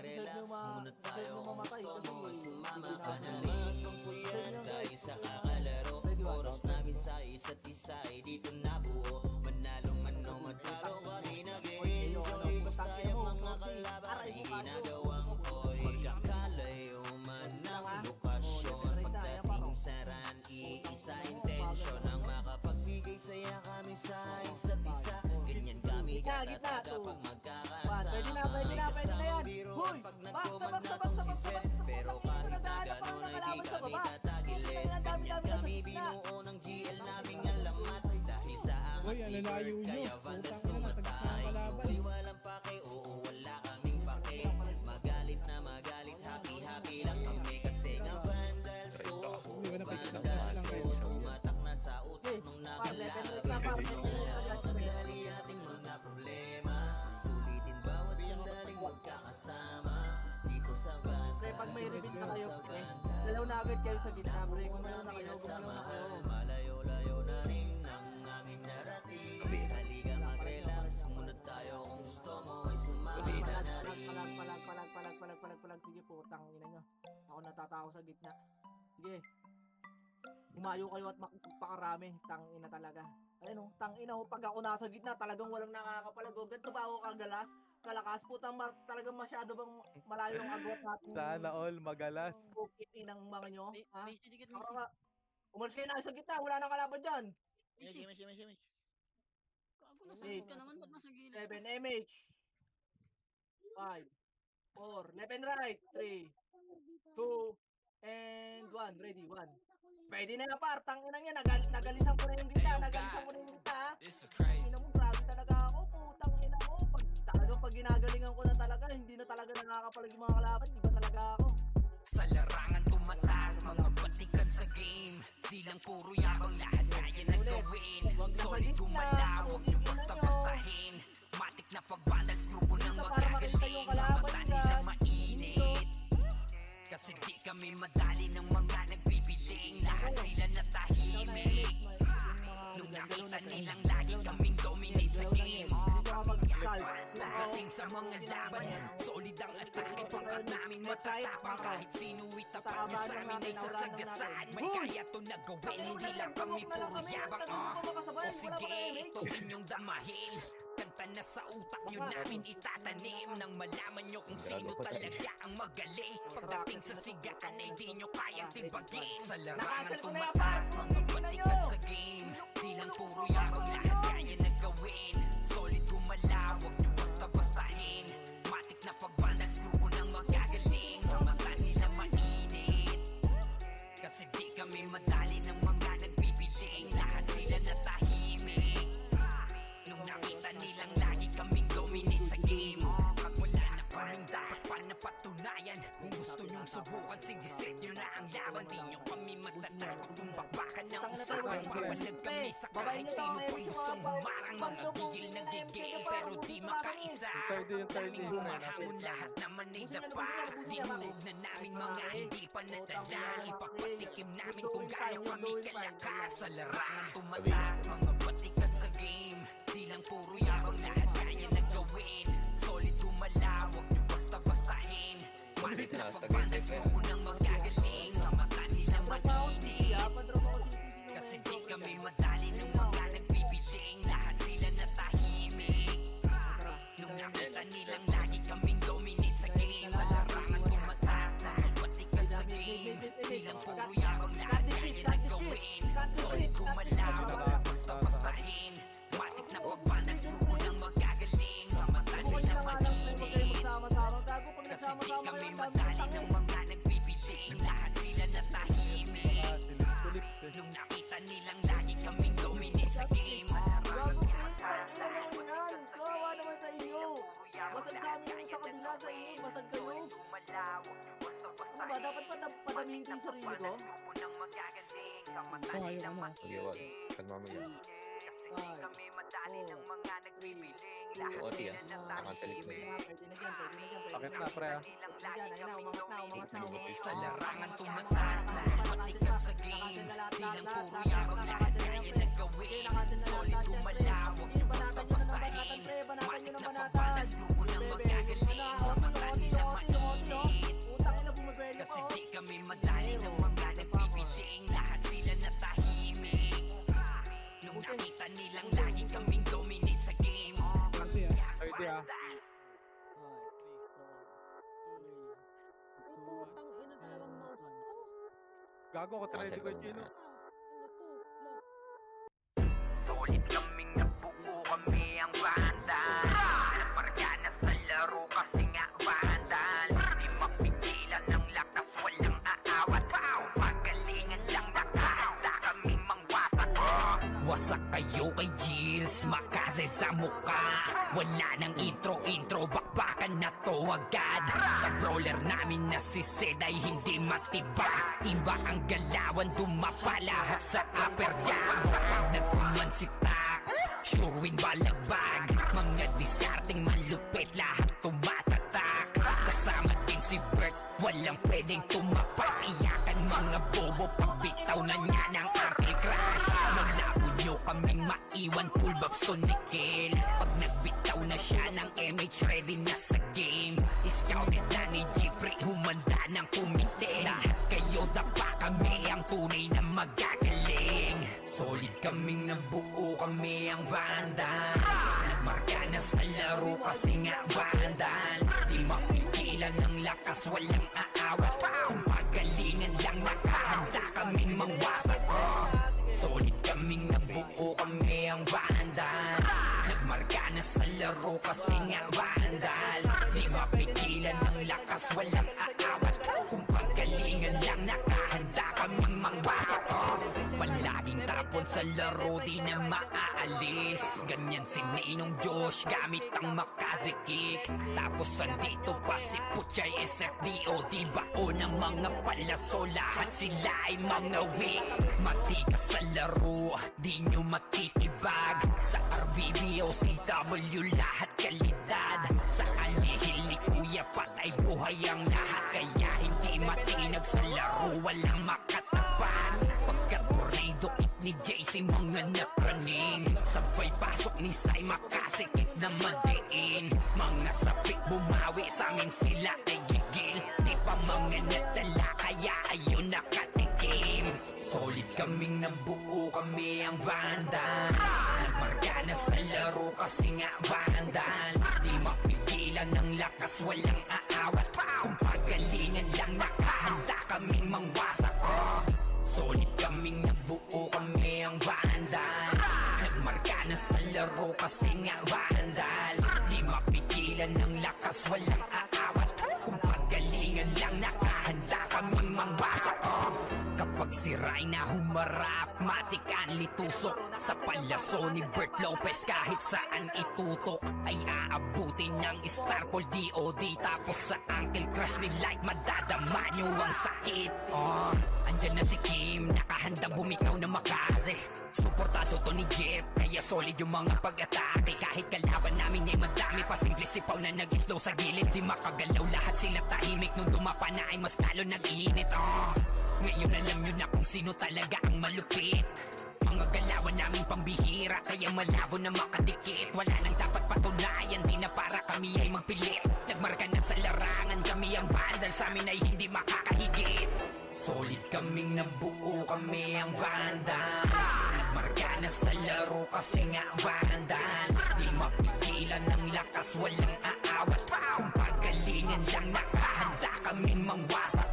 Deserve nyo mamatay kasi Sumama ka na rin kung kuyan tayo sa kakalaro. Oras namin sa isa't isa ay dito nabuo. Manalo man o matalo kami nag-enjoy. Basta yung mga kalaban ay ginagawang koy. Magkakalayo man ang lokasyon. Pagdating sa ran, iisa intensyon ang makapagbigay saya kami sa isa't isa. Ganyan kami Gitna, katataga two. pag magkakasama. Pwede na, pwede na, pwede na yan. Huy, baksa, baksa, baksa, baksa, baksa. Pero Putang ina, kahit naghahanap pa gano'n ng ay kalaban di sa kami baba. tatagilid. Putang ina, dami-dami na sa Kami gitna. binuo ng GL naming alamat. Dahil sa angas Uy, ni ano Bert, layo nyo? kaya Vandals Putang ina, nasa gitna tumatay. ang kalaban. Uy, walang pake, oo, wala kaming pake. Magalit na magalit, happy-happy lang kami. Kasi nga Vandals to, Hindi ko na Vandals lang kayo. tumatak na sa utak Hey, nung par, level nakalaban. na agad kayo sa gitna, pre. Kung meron na kayo, gumawa na kayo. Malayo-layo na rin ang aming narating. Halika mag-relax, sumunod tayo kung gusto mo ay sumama na rin. Palag. Sige po, tangina nyo. Ako natatao sa gitna. Sige. Umayo kayo at magpakarami. Tangina talaga. Ayun o, tangina o. Pag ako nasa gitna, talagang walang nakakapalag. O, ganito ba ako kagalas? Kalakas, putang talagang masyado bang malayo ang agwat natin. Sana all magalas. Okay, ng mga nyo. Ha? Messi, dikit Ako Messi. nga. Umalis kayo na sa gitna, wala nang kalaban dyan. Messi. Messi. Kago, nasa gilid ka naman, ba't nasa gilid? 7 MH. 5, 4, left and right. 3, 2, and 1. Ready, 1. Pwede na par, tanginang yan. Nagalisan ko na yung gitna, ha? Ina mo, grabe talaga ako, putang ina mo. Pag ginagalingan ko na talaga, hindi na talaga nakakapalag yung mga kalaban, iba talaga ako. Sa larangan tumatak, mga batikan sa game. Di lang puro yabang, lahat kaya na gawin. Solid gumalaw, huwag niyo basta-bastahin. Matik na pag-vandals, grupo ng magagaling. Sa mata nila mainit. Kasi di kami madali ng mga nagbibiling. Lahat sila natahimik. Nung nakita nilang lagi kaming dominate sa game. Pagdating sa mga laban, solid ang atake. Pangkat namin matatapang, kahit sino itapat nyo sa amin ay sasagasaan. May kaya to na gawin, hindi lang kami puro yabang. O sige, ito inyong damahin. Kanta na sa utak nyo namin itatanim. Nang malaman nyo kung sino talaga ang magaling. Pagdating sa sigaan ay di nyo kayang tibagin. Sa larangan tumatak, mga batikan sa game. Di lang puro yabang, lahat kaya na gawin. Solid gumalaw, huwag nyo basta-bastahin. Matik na pag-vandals, grupo ng magagaling. Sa mata nila mainit. Kasi di kami madali ng mga nagbibiling. Lahat sila natahimik. Nung nakita nilang lagi kaming dominate sa game. Pag wala na kaming dapat pa napatunayan. Kung gusto nyong subukan, sige set nyo na ang laban. Di nyo kami matatakot kung bakbakan ng usapan. Papalag kami sa kahit sino pang gustong humarang. Mga gigil na gigil pero di makaisa. Daming humahamon, lahat naman ay dapa. Dinurog na namin mga hindi pa natala. Ipapatikim namin kung gaano kami kalakas. Sa larangan tumatak, mga batikan sa game. Di lang puro yabang, lahat kaya na gawin. Solid gumalaw, huwag nyo basta-bastahin. Matik na pag-vandals, grupo ng magagaling. Sa mata nilang mainit. Kasi di kami madali ng mga nagbibiling. Lahat sila natahimik. Nung nakita nilang lagi kaming dominate sa game. Sa larangan tumatak, mga batikan sa game. Di lang puro yabang, lahat kaya na gawin. Solid gumalaw, huwag nyo basta-bastahin. Matik na pag-vandals, grupo ng magagaling. Sa mata nilang mainit. Kasi di kami madali ng mga nagbibiling. Lahat sila natahimik. Nung nakita nilang lagi kaming dominate sa game. Kawawa naman sa inyo. Basag sa amin yung sa kabila, sa inyo, basag kayo. Ano ba, dapat padamihin ko yung sarili ko? Sige, wag. Kalma mo yan. O, tiyan. Nakasalit mo yun. Bakit na, pre? Sa larangan tumatak, mga batikan sa game. Di lang puro yabang, lahat kaya na gawin. Solid gumalaw, huwag nyo basta-bastahin. Matik na pag-vandals, grupo ng magagaling. Sa mata nila mainit. Kasi di kami madali ng mga nagbibiling. Lahat sila natahimik. Nung nakita nilang lagi kaming dominate sa game. Pwede ah. Gago ko, try ko Gino. Solid kaming nabuo, kami ang banda. Parga na sa laro kasi nga vandal. Di mapigilan ng lakas, walang aawat. Pagalingan lang nakahanda kaming mangwasak. Wasak kayo kay Gilles, makase sa mukha. Wala nang intro, bakbakan na to agad. Sa brawler namin na si Zed ay hindi matiba. Iba ang galawan, dumapa lahat sa upper jab. Nagkuman si Tax, sure win balagbag. Mga diskarting malupit, lahat tumatatak. Kasama din si Bert, walang pwedeng tumapak. Iyakan mga bobo pagbitaw na niya ng Uncle Crush. Maglabo nyo kaming maiwan, full babs to nickel. Pag nagbitaw na siya ng MH, ready na sa game. Scouted na ni Jeffrey, humanda ng kumite. Lahat kayo dapa kami, ang tunay na magagaling. Solid kaming nabuo, kami ang Vandals. Marka na sa laro kasi nga Vandals. Di mapigilan ng lakas, walang aawat. Kung pagalingan lang nakahanda kaming mangwasak. Solid kaming nabuo, kami ang Vandals. Nagmarka na sa laro kasi nga Vandals. Di mapigilan ng lakas, walang aawat. Kung pagalingan lang nakahanda kaming mangwasak. Palaging tapon sa laro, di na maaalis. Ganyan si Ninong Josh, gamit ang makazikik. Tapos andito pa si Puchay SFDO, di bao ng mga palaso. Lahat sila ay mga weak. Matikas sa laro, di nyo matitibag. Sa RBBO, CW, lahat kalidad. Sa alihil ni Kuya patay buhay ang lahat. Kaya hindi matinag sa laro, walang makatapan. Pagkat tornado it ni JC, mga napraning. Sabay pasok ni Sai, makasikip na madiin. Mga sapik bumawi, sa amin sila ay gigil. Di pa mga natala, kaya ayun nakatikim. Solid kaming nabuo, kami ang Vandals. Nagmarka na sa laro kasi nga Vandals. Di mapigilan ng lakas, walang aawat. Kung pagalingan lang nakahanda kaming mangwasak. Solid kaming nabuo, kami ang Vandals. Nagmarka na sa laro kasi nga Vandals. Di mapigilan ng lakas, walang aawat. Kung pagalingan lang nakahanda kaming mangwasak. Kapag si Rai na humarap, matik ang litusok. Sa palaso ni Bert Lopez, kahit saan itutok ay aabutin ng Starpol DOD. Tapos sa Uncle Crush ni Light, madadama nyo ang sakit. Andyan na si Kim, nakahandang bumitaw na makaze. Suportado to ni Jeff, kaya solid yung mga pag-atake. Kahit kalaban namin ay madami pa, simple sipaw na nag-slow sa gilid. Di makagalaw, lahat sila tahimik. Nung dumapa na ay mas lalo nag-iinit. Ngayon alam nyo na kung sino talaga ang malupit. Mga galawan namin pambihira, kaya malabo na makadikit. Wala nang dapat patunayan, di na para kami ay magpilit. Nagmarka na sa larangan, kami ang Vandals, sa amin ay hindi makakahigit. Solid kaming nabuo, kami ang Vandals. Nagmarka na sa laro kasi nga Vandals. Di mapigilan ng lakas, walang aawat. Kung pagalingan lang nakahanda kaming mangwasak.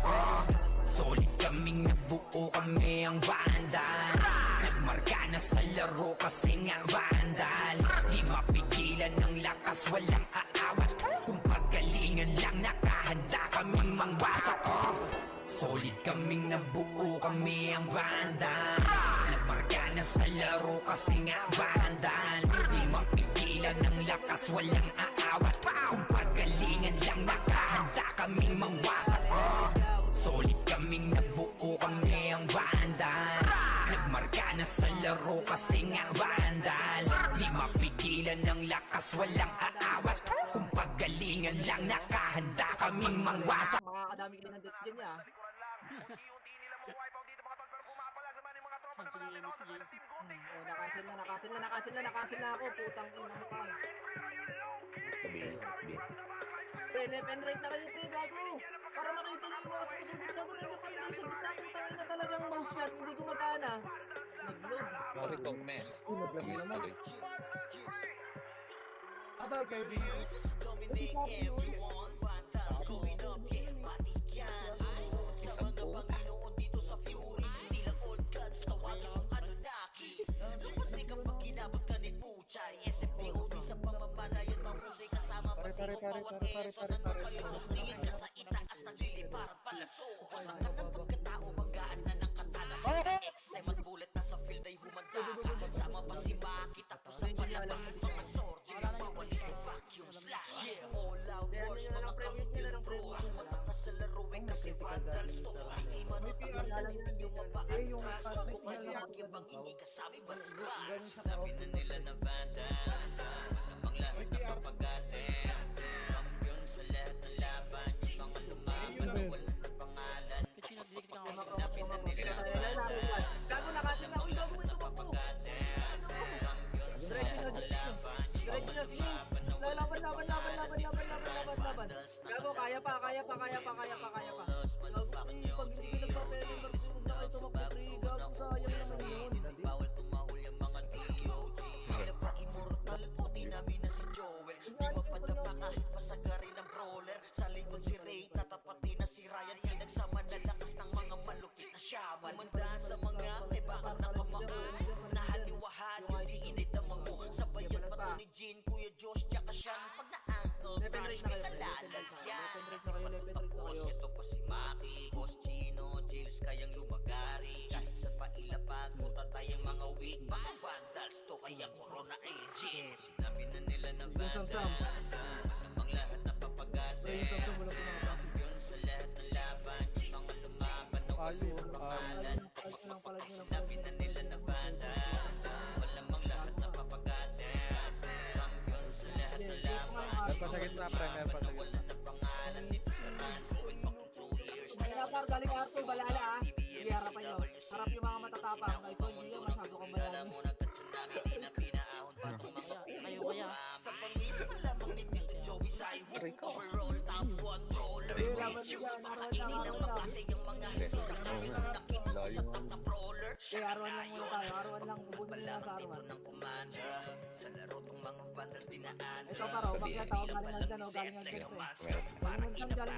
Solid kaming nabuo, kami ang Vandals. Nagmarka na sa laro kasi nga Vandals. Di mapigilan ng lakas, walang aawat. Kung pagalingan lang nakahanda kaming mangwasak. Solid kaming nabuo, kami ang Vandals. Nagmarka na sa laro kasi nga Vandals. Di mapigilan ng lakas, walang aawat. Kung pagalingan lang nakahanda kaming mangwasak. Solid kaming nabuo, kami ang Vandals. Nagmarka na sa laro kasi nga Vandals. Di mapigilan ng lakas, walang aawat. Kung pagalingan lang nakahanda kaming mangwasak. Makakadami ka din ng deaths dyan niya. Nakasil na ako. Putang ina mo ka. Sabi niya, Pre, left and right na kayo, pre, gago. Para makita niyo yung mga sumusubit na gunan niyo pa rin sa gitna. Putang ina talagang mouse yan. Hindi gumagana. Nag-load. bakit tong mess? Mess tuloy. Abay kayo, Bigil. Dominate everyone, Vandals going up, yeah, matik yan. Lumuhod sa mga Panginoon dito sa Fury. Tila old gods, tawagin mong Anunnaki. Kasi kapag kinabag ka ni Puchay, SFDOD sa pamamalayan, mahusay kasama pa si bawat ESO na kayo. Tingin ka sa itaas, nagliliparan palaso. Wasak ka ng pagkatao, banggaan na ng katana. Pagka-XM at bullet na sa field ay humanda ka. Sama pa si Maki, tapos ang palabas. Mga sorge, ang bawal sa vacuum slash. Yeah, all out wars, mga kamit bro. Matak na sa laro eh kasi Vandals to. Ay manutang ang talit yung mapa-atras. Kung ano magyabang hingi ka sa amin basbas. Sabi na nila na Vandals, ang lahat na papagatin. Kampiyon sa lahat ng laban, yung mga lumaban, wala na pangalan. Sinabi Kaya pa. Gago, pag hindi pinagpapelemer, huwag na kayo tumakbo, pre. Gago, sayang naman yun. Bawal tumahol yung mga DOG. Sila pa immortal o dinamin na si Joel. Di mapadapa kahit pasagarin ng brawler. Sa likod si Ray, tatapatin na si Ryan. Nagsama na lakas ng mga malupit na shaman. Umanda sa mga may bakal na pamakaan. Nahaliwahan yung diinit na mga sabayan pa to ni Jean, Kuya Josh, tsaka Sean. Pag na-uncle crush, may kalalagyan. Tapos ito pa si Maki, Boss Chino, Jails kayang lumagari. Kahit sa pailapag, mutatay ang mga weak. Mga vandals to kaya corona agent. Sinabi na nila na vandals. Namang lahat na papagate. Kampiyon sa lahat ng laban. Yung mga lumaban na walang pamalan. Sinabi na nila na vandals. Malamang lahat na papagate. Kampiyon sa lahat ng laban. Pasagit na, pre. Pasagit na. Wala na pangalan dito sa run. Going back to 2 years. Kaya par, galing Arthur, balala ah. Sige, harapan nyo. Harap yung mga matatapang. Kahit kung hindi yan, masyado kang bayani. Kayo kaya. Sa pangis pa lamang ni Tito Joey Sidewalk. Overall top controller. Bitch, pakainin ng makase yung mga hindi sa kanya. Nakita ko sa top na brawler. Okay, Arwan lang muna tayo. Arwan lang. Ubod mo na sa Dito Arwan. ng commander. Sa laro kong mga vandals dinaan. Ito paro, bakit tao, galing agdan o, galing agdan pre. Galing agdan.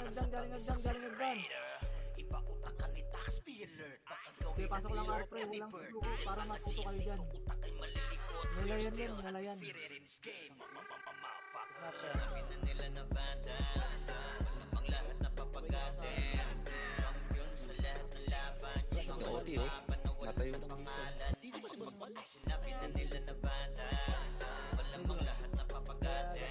Ipautakan ni Taxpi alert. Baka Okay, gawin pasok lang ako pre. Walang suko para matuto kayo dyan. utak ay malilikot. Nalayan yan, nalayan. Feared in this game. Motherfucker. Sabi na nila na vandals. Namang lahat na papagate. Kampiyon sa lahat ng laban. Yung mga Oti, oh. laban na walang Natayo lang pangalan. Sinabi na nila na vandals. Malamang lahat na papagate.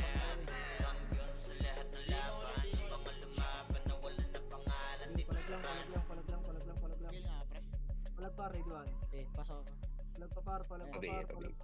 Kampiyon sa lahat ng laban. Yung mga lumaban na walang na pangalan. Dito sa run. Palag lang. Kill nga, pre. Palag par, ready one. Eh, pasok. Palag papar. Palag lang. Palag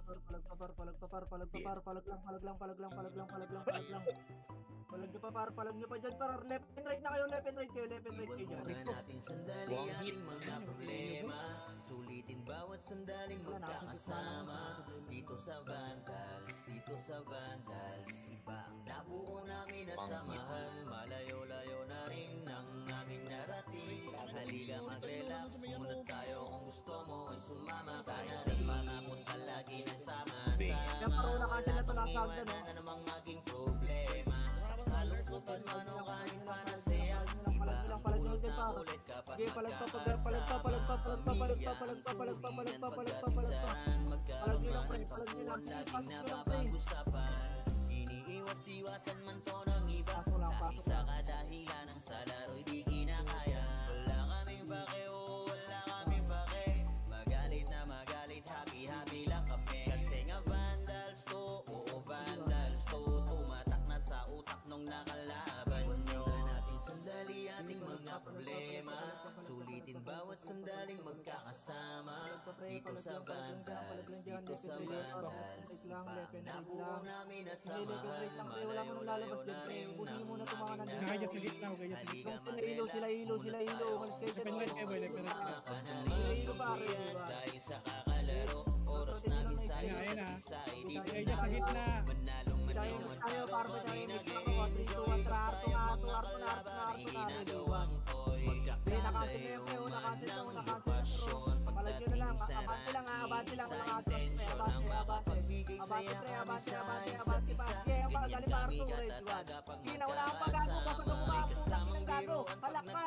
Palag nyo pa dyan, para left and right na kayo, left and right kayo dyan. Iwan muna natin sandali ating mga problema. Sulitin bawat sandaling magkakasama. Dito sa Vandals, iba ang nabuo namin na samahan. Malayo-layo na rin ang aming narating. Halika mag-relax muna tayo kung gusto mo ay sumama ka na. Sa mga punta lagi nasama. Kaya paro na kasi na ito nasa agdan, na namang maging problema. Sa kalungkutan man o kahit panasaya. Palag nyo dyan pa. Ulit kapag Sige, palag pa. Palag nyo lang pre, palag nyo lang. Sige, pasok nyo lang pre. Iniiwas-iwasan man to ng iba. Pasok lang, Dahil pasok sa lang. kadahilan ng sa laro'y di kinakaya. Wala kaming pake, wala kaming pake. Magalit na magalit, happy-happy lang kami. Kasi nga vandals to, vandals to. Tumatak na sa utak nung nakalaban nyo. Natin sandali ating mga problema. Sulitin bawat sandaling magkakasama. Dito sa vandals, nabuo namin na samahan. Malayo-layo na rin ang aming Nakakaya sa gitna, okay sa gitna. Sila ilo. Umalis kayo dyan. Ilo dahil sa kakalaro. Oras namin sa iyo Ayan na. sa Kaya dyan sa gitna. Manalong at Tayo, parang tayo, next ako, 3, 2, 1, Arto na, ready, one. Hindi, nakasin na yun, pre, nakasin na, palag nyo na lang, abante lang, nakasin, abante, sige, ang pagkagaling pa, Arto, ready, one. Sige, nauna ang pag-gago, kapag umapos, ang gago, halak pa,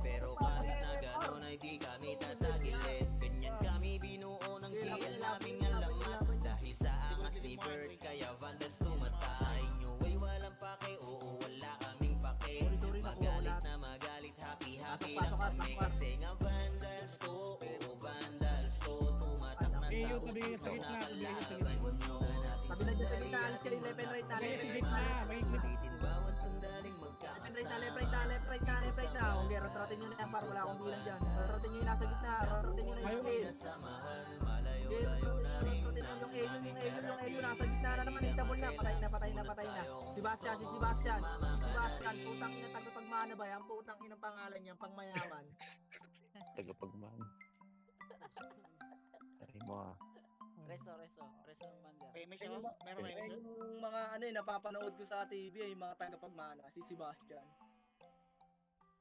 Pero kahit na gano'n ay di kami tatagilid. Ganyan kami binuo ng GL naming alamat. Dahil sa angas ni Bert kaya vandals tumata. Sa inyo ay walang pake, oo wala kaming pake. Magalit na magalit, happy-happy lang kami. Kasi nga vandals to, oo vandals to. Tumatak na Eh, sa yung sabi sa gitna, nakalaban nyo. sabi na dyan sa gitna, alis kayo, left and right na, Kaya sa gitna, may Sulitin bawat sandaling magkakasama. left right na, hindi, ratratin nyo na yan, par, wala akong bilang dyan, ratratin nyo yung nasa gitna, ratratin nyo na yung space. Samahan, malayo-layo na rin Yung alien nasa gitna na naman, hitable na, patay na. Si Sebastian, putang ina tagapagmana ba yan? Putang ina pangalan niyan, pangmayaman. Tagapagman. Aray mo ah. Reso Commander. Famous siya? Meron kayo siya? Yung mga ano yung napapanood ko sa TV ay yung mga tagapagmana, si Sebastian.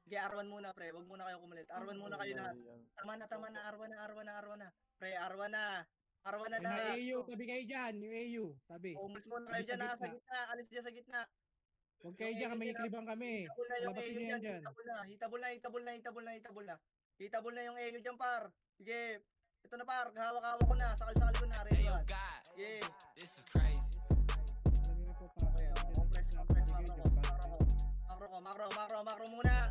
Sige, Arwan muna pre, wag muna kayo kumalit. Arwan muna kayo lahat. Tama na, Arwan na. Pre, Arwan na. Arwan na Yung na. AU, tabi kayo dyan. Yung AU, tabi. Umus muna kayo dyan sa gitna. Alis dyan sa gitna. Huwag kayo dyan, may iklibang kami. Hitabol na yung Labasin AU nyo yan dyan. dyan. Hitabol na. Hitabol na yung AU dyan, par. Sige. Ito na par, hawak-hawak ko na. Sakal-sakal ko na. Red one. Sige. This is crazy. Lagi may papasok. Okay, compress, makro muna.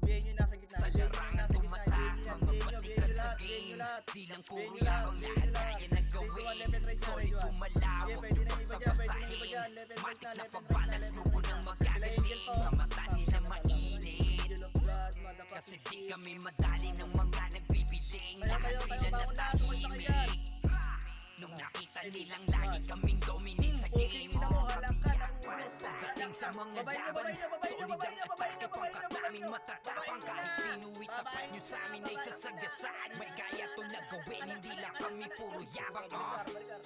Biyahin nyo nasa gitna. Sa larangan tumatak, mga batikan sa game. Di lang puro yabang lahat kaya na gawin. Solid tumalawag, yung basta-bastahin. Matik na pagbalance, grupo ng magagaling. Sa mata nila mainit. Kasi di kami madali ng mga nagbibiling. Lahat sila natahimik. Nung nakita nilang lagi kaming dominate sa game. Pagdating sa mga laban, solid ang atake. Pangkat namin matatapang kahit sino itapat nyo sa amin ay sasagasaan. May kaya to na gawin, hindi lang kami puro yabang.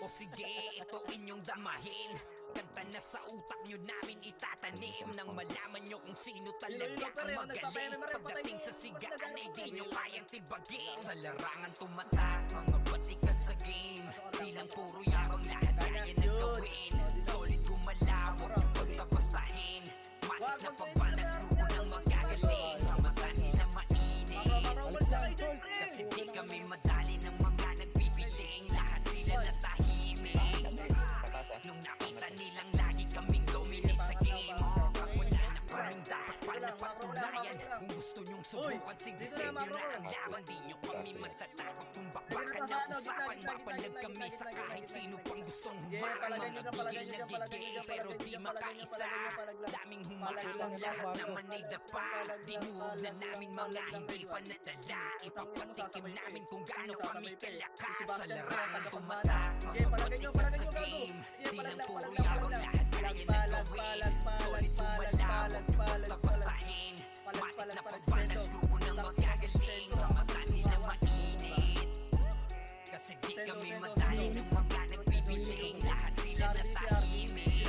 O sige, ito inyong damahin. Kanta na sa utak nyo namin itatanim. Nang malaman nyo kung sino talaga ang magaling. Pagdating sa sigaan ay di nyo kayang tibagin. Sa larangan tumatak, mga batikan sa game. Di lang puro yabang lahat kaya na gawin. Solid gumalaw, huwag nyo basta-bastahin. Matik na pagbalance, grupo ng magagaling. Sa mata nila mainit. Kasi di kami madali ng mga nagbibiling. Lahat sila natahimik. Nung nakita nilang lagi kaming dominate sa game. Wala na kaming dapat pa na patunayan. Kung gusto nyong subukan, sige sa'yo na ang laban. Di nyo kami matatakot kung bakbakan na usapan. Mapalag kami sa kahit sino pang gustong humarang. Mga bigil nagiging pero di makaisa. Daming humarang, lahat naman ay dapa. Dinurog na namin mga hindi pa natala. Ipapatikim namin kung gaano kami kalakas. Sa larangan tumatak, mga batikan sa game. Di lang puro yabang lahat kaya na gawin. Solid tumalawag, basta-bastahin. Matik na pagbalance, grupo ng magagaling. Sa mata nila mainit. Kasi di kami madali ng mga nagbibiling. Lahat sila natahimik.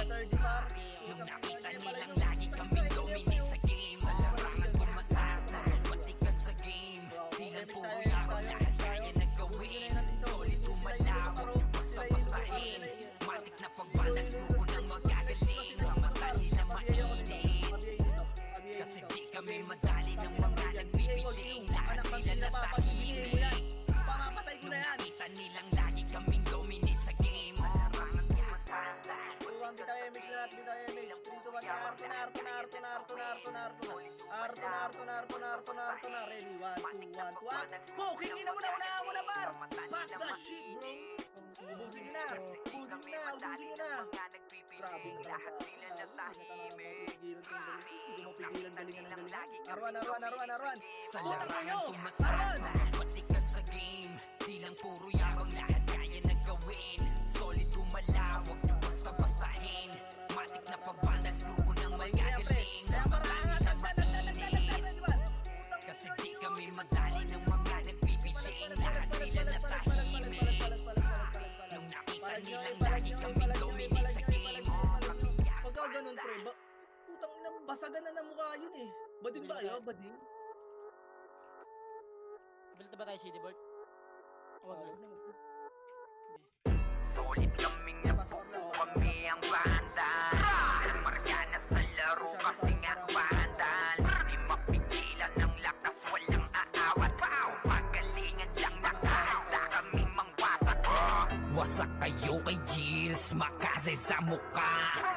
Nung nakita nilang lagi kaming dominate sa game. Sa larangan tumatak, mga batikan sa game. Di lang puro yabang lahat kaya na gawin. Solid tumalawag, basta-bastahin. Matik na pagbalance, grupo ng magagaling. Sa mata nila mainit. Kasi di kami madali ng mga nagbibiling. Lahat sila natahimik. Nung nakita nilang lagi kaming dominate sa game. Tuwang kita image lahat, kita image. 3, 2, 1, Arto na. Ready, 1, 2, 1, 2, Poking ina mo na, par. Fuck the shit, bro. Ubusin nyo na. Grabe na lahat sila natahimik. Hindi mo pigilan galingan ng galingan. Arwan. Sa larangan tumatak, mga batikan sa game. Di lang puro yabang lahat kaya na gawin. Solid gumalaw, huwag nyo basta-bastahin. Matik na pagbalance, grupo ng magagaling. Sa mata nila mainit. Kasi di kami madali ng mga nagbibiling. Lahat sila natahimik. Nung nakita nilang lagi kaming dominate sa game. Pagka ganun pre, putang ina, basagan na ng mukha yun eh. Bading ba yun? Bading? Build ba tayo CD board? Huwag na. Solid kaming nabuo, kami ang banda. Marga na sa laro kasi nga bandal. Di mapigilan ng lakas, walang aawat. Pagalingan lang nakahanda kaming mangwasak. Wasak kayo kay Gilles, makasay sa muka.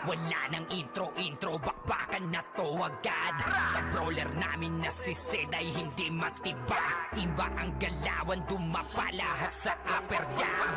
Wala nang intro, bakbakan na to agad. Sa brawler namin na si Zed ay hindi matiba. Iba ang galawan, dumapa lahat sa upper jam.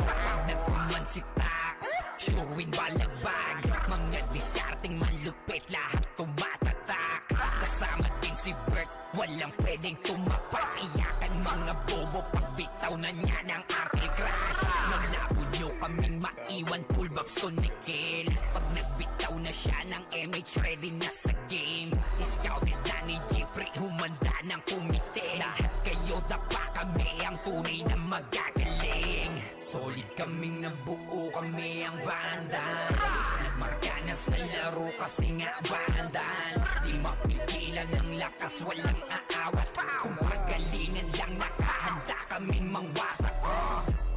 Nagkuman si Tax, sure win balagbag. Mga discarding malupit, lahat tumatatak. Kasama din si Bert, walang pwedeng tumapak. Iyakan mga bobo, pagbitaw na niya ng Arctic Crash. Malabo nyo kaming maiwan, full Vibes to Nickel. Pag nagbitaw na siya ng MH, ready na sa game. Scouted na ni Jeffrey, humanda ng kumite. Lahat kayo dapa kami, ang tunay na magagaling. Solid kaming nabuo, kami ang Vandals. Nagmarka na sa laro kasi nga Vandals. Di mapigilan ng lakas, walang aawat. Kung pagalingan lang, nakahanda kaming mangwasak.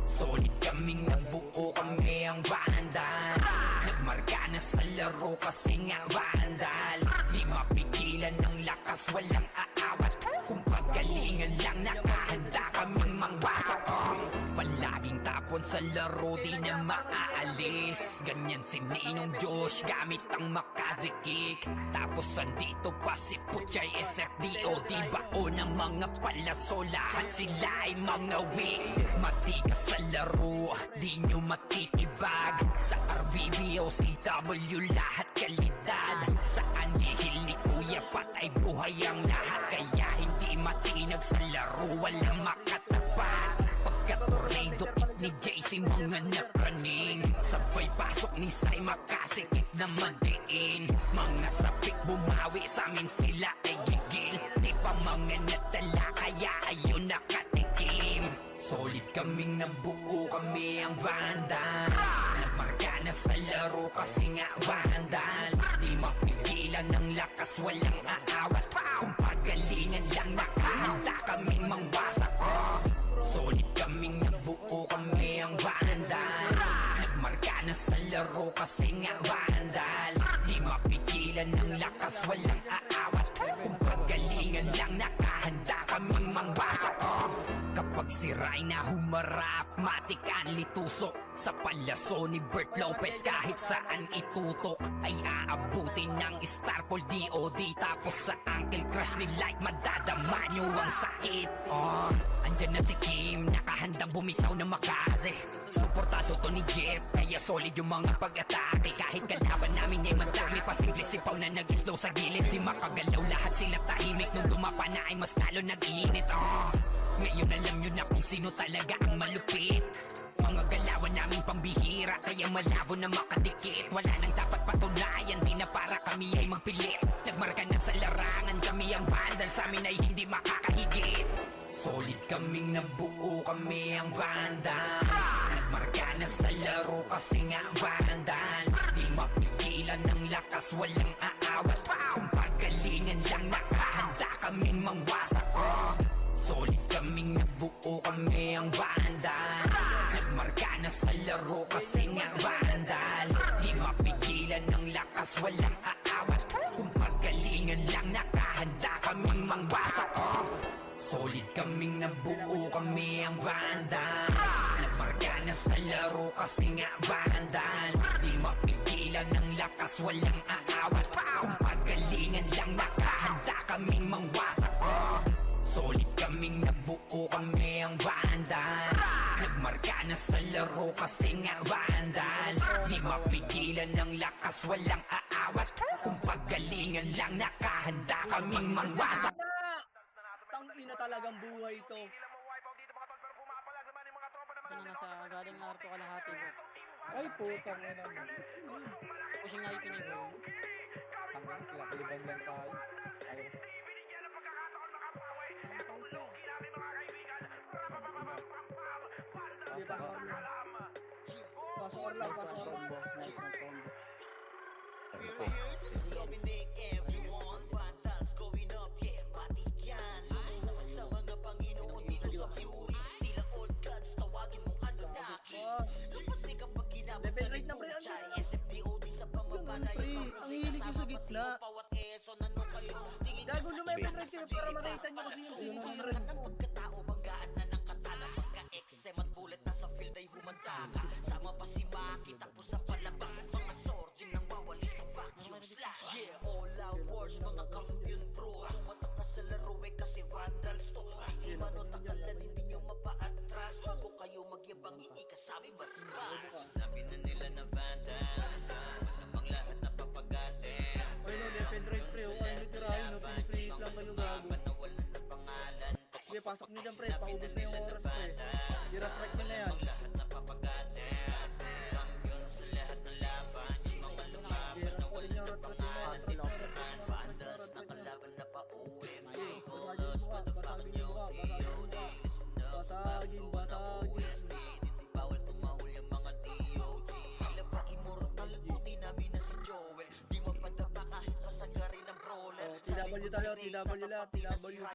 Solid kaming nabuo, kami ang Vandals. Nagmarka na sa laro kasi nga Vandals. Di mapigilan ng lakas, walang aawat. Kung pagalingan lang, nakahanda kaming mangwasak. Palaging tapon sa laro, di na maaalis. Ganyan si Ninong Josh, gamit ang makazikik. Tapos andito pa si Puchay SFDO. Di bao ng mga palaso, lahat sila ay mga weak. Matikas sa laro, di nyo matitibag. Sa RBB o CW, lahat kalidad. Sa anihil ni Kuya Pat ay buhay ang lahat. Kaya hindi matinag sa laro, walang makatapat. Pagka-tornado kick ni JC, mga napraning. Sabay pasok ni Sai, makasikip na madiin. Mga sapik bumawi, sa amin sila ay gigil. Di pa mga natala, kaya ayun nakatikim. Solid kaming nabuo, kami ang Vandals. Nagmarka na sa laro kasi nga Vandals. Di mapigilan ng lakas, walang aawat. Kung pagalingan lang, nakahanda kaming mangwasak. Solid kaming nabuo, kami ang Vandals. Nagmarka na sa laro kasi nga Vandals. Di mapigilan ng lakas, walang aawat. Kung pagalingan lang, nakahanda kaming mangwasak. Kapag si Rayna humarap, matik ang litusok. Sa palaso ni Bert Lopez, kahit saan itutok ay aabutin ng Starpol DOD. Tapos sa Uncle Crush ni Light, madadama nyo ang sakit. Andyan na si Kim, nakahandang bumitaw na makaze. Suportado to ni Jeff, kaya solid yung mga pag-atake. Kahit kalaban namin ay madami pa, simple sipaw na nag-slow sa gilid. Di makagalaw, lahat sila tahimik. Nung dumapa na ay mas lalo nag-iinit. Ngayon alam nyo na kung sino talaga ang malupit. Mga galawan namin pambihira, kaya malabo na makadikit. Wala nang dapat patunayan, di na para kami ay magpilit. Nagmarka na sa larangan, kami ang Vandals, sa amin ay hindi makakahigit. Solid kaming nabuo, kami ang Vandals. Nagmarka na sa laro kasi nga Vandals. Di mapigilan ng lakas, walang aawat. Kung pagalingan lang, nakahanda kaming mangwasak. Solid kaming nabuo, kami ang Vandals. Nagmarka na sa laro kasi nga Vandals. Di mapigilan ng lakas, walang aawat. Kung pagalingan lang, nakahanda kaming mangwasak. Solid kaming nabuo, kami ang Vandals. Nagmarka na sa laro kasi nga Vandals. Di mapigilan ng lakas, walang aawat. Kung pagalingan lang, nakahanda kaming mangwasak. Solid kaming nabuo, kami ang Vandals. Nagmarka na sa laro kasi nga Vandals. Di mapigilan ng lakas, walang aawat. Kung pagalingan lang, nakahanda kaming mangwasak. Tangina talagang buhay to. Ito na nasa galing na Arto kalahati bro. Ay, putang na naman. Pushing na ipin bro. Tangin, pinakaliban lang tayo. Ayaw. Hindi, pasok lang. Pasok lang, pasok lang. Nice na combo. We're here just to dominate everyone. Vandals going up, yeah, matik yan. Lumuhod sa mga Panginoon dito sa Fury. Tila old gods, tawagin mong Anunnaki. Kasi kapag ginabot Level ka rate rin na pre, ano Puchay, na? SFDOD sa pamaba na Pre, yung ang hilig yung sa gitna. Bawat eso, nano kayo. Tingin ka Gago sa lumipin rate kayo para makita nyo kasi yung tinitira. ng pagkatao, banggaan na ng katana. Pagka-XM at bullet na sa field ay humanda ka. Sama pa si Maki, tapos ang palabas. Mga sorging nang wawalis ng vacuum slash. Yeah, all out wars, mga kampiyon bro. Tumatak na sa laro eh kasi Vandals to. Di mano takalan, hindi nyo mapa-atras. Kung kayo magyabang, hindi kasami bas-bas. Sabi na nila na Vandals, namang lahat na papagatin. Ay no, defend rate pre. Huwag kayo nitirahin, no? Pinipcreate lang kayo gago. Sige, pasok nyo dyan pre. Paubos na yung oras pre. I-retract nyo na yan. Lahat na papagatin, kampiyon sa lahat TW tayo, TW lahat, TW.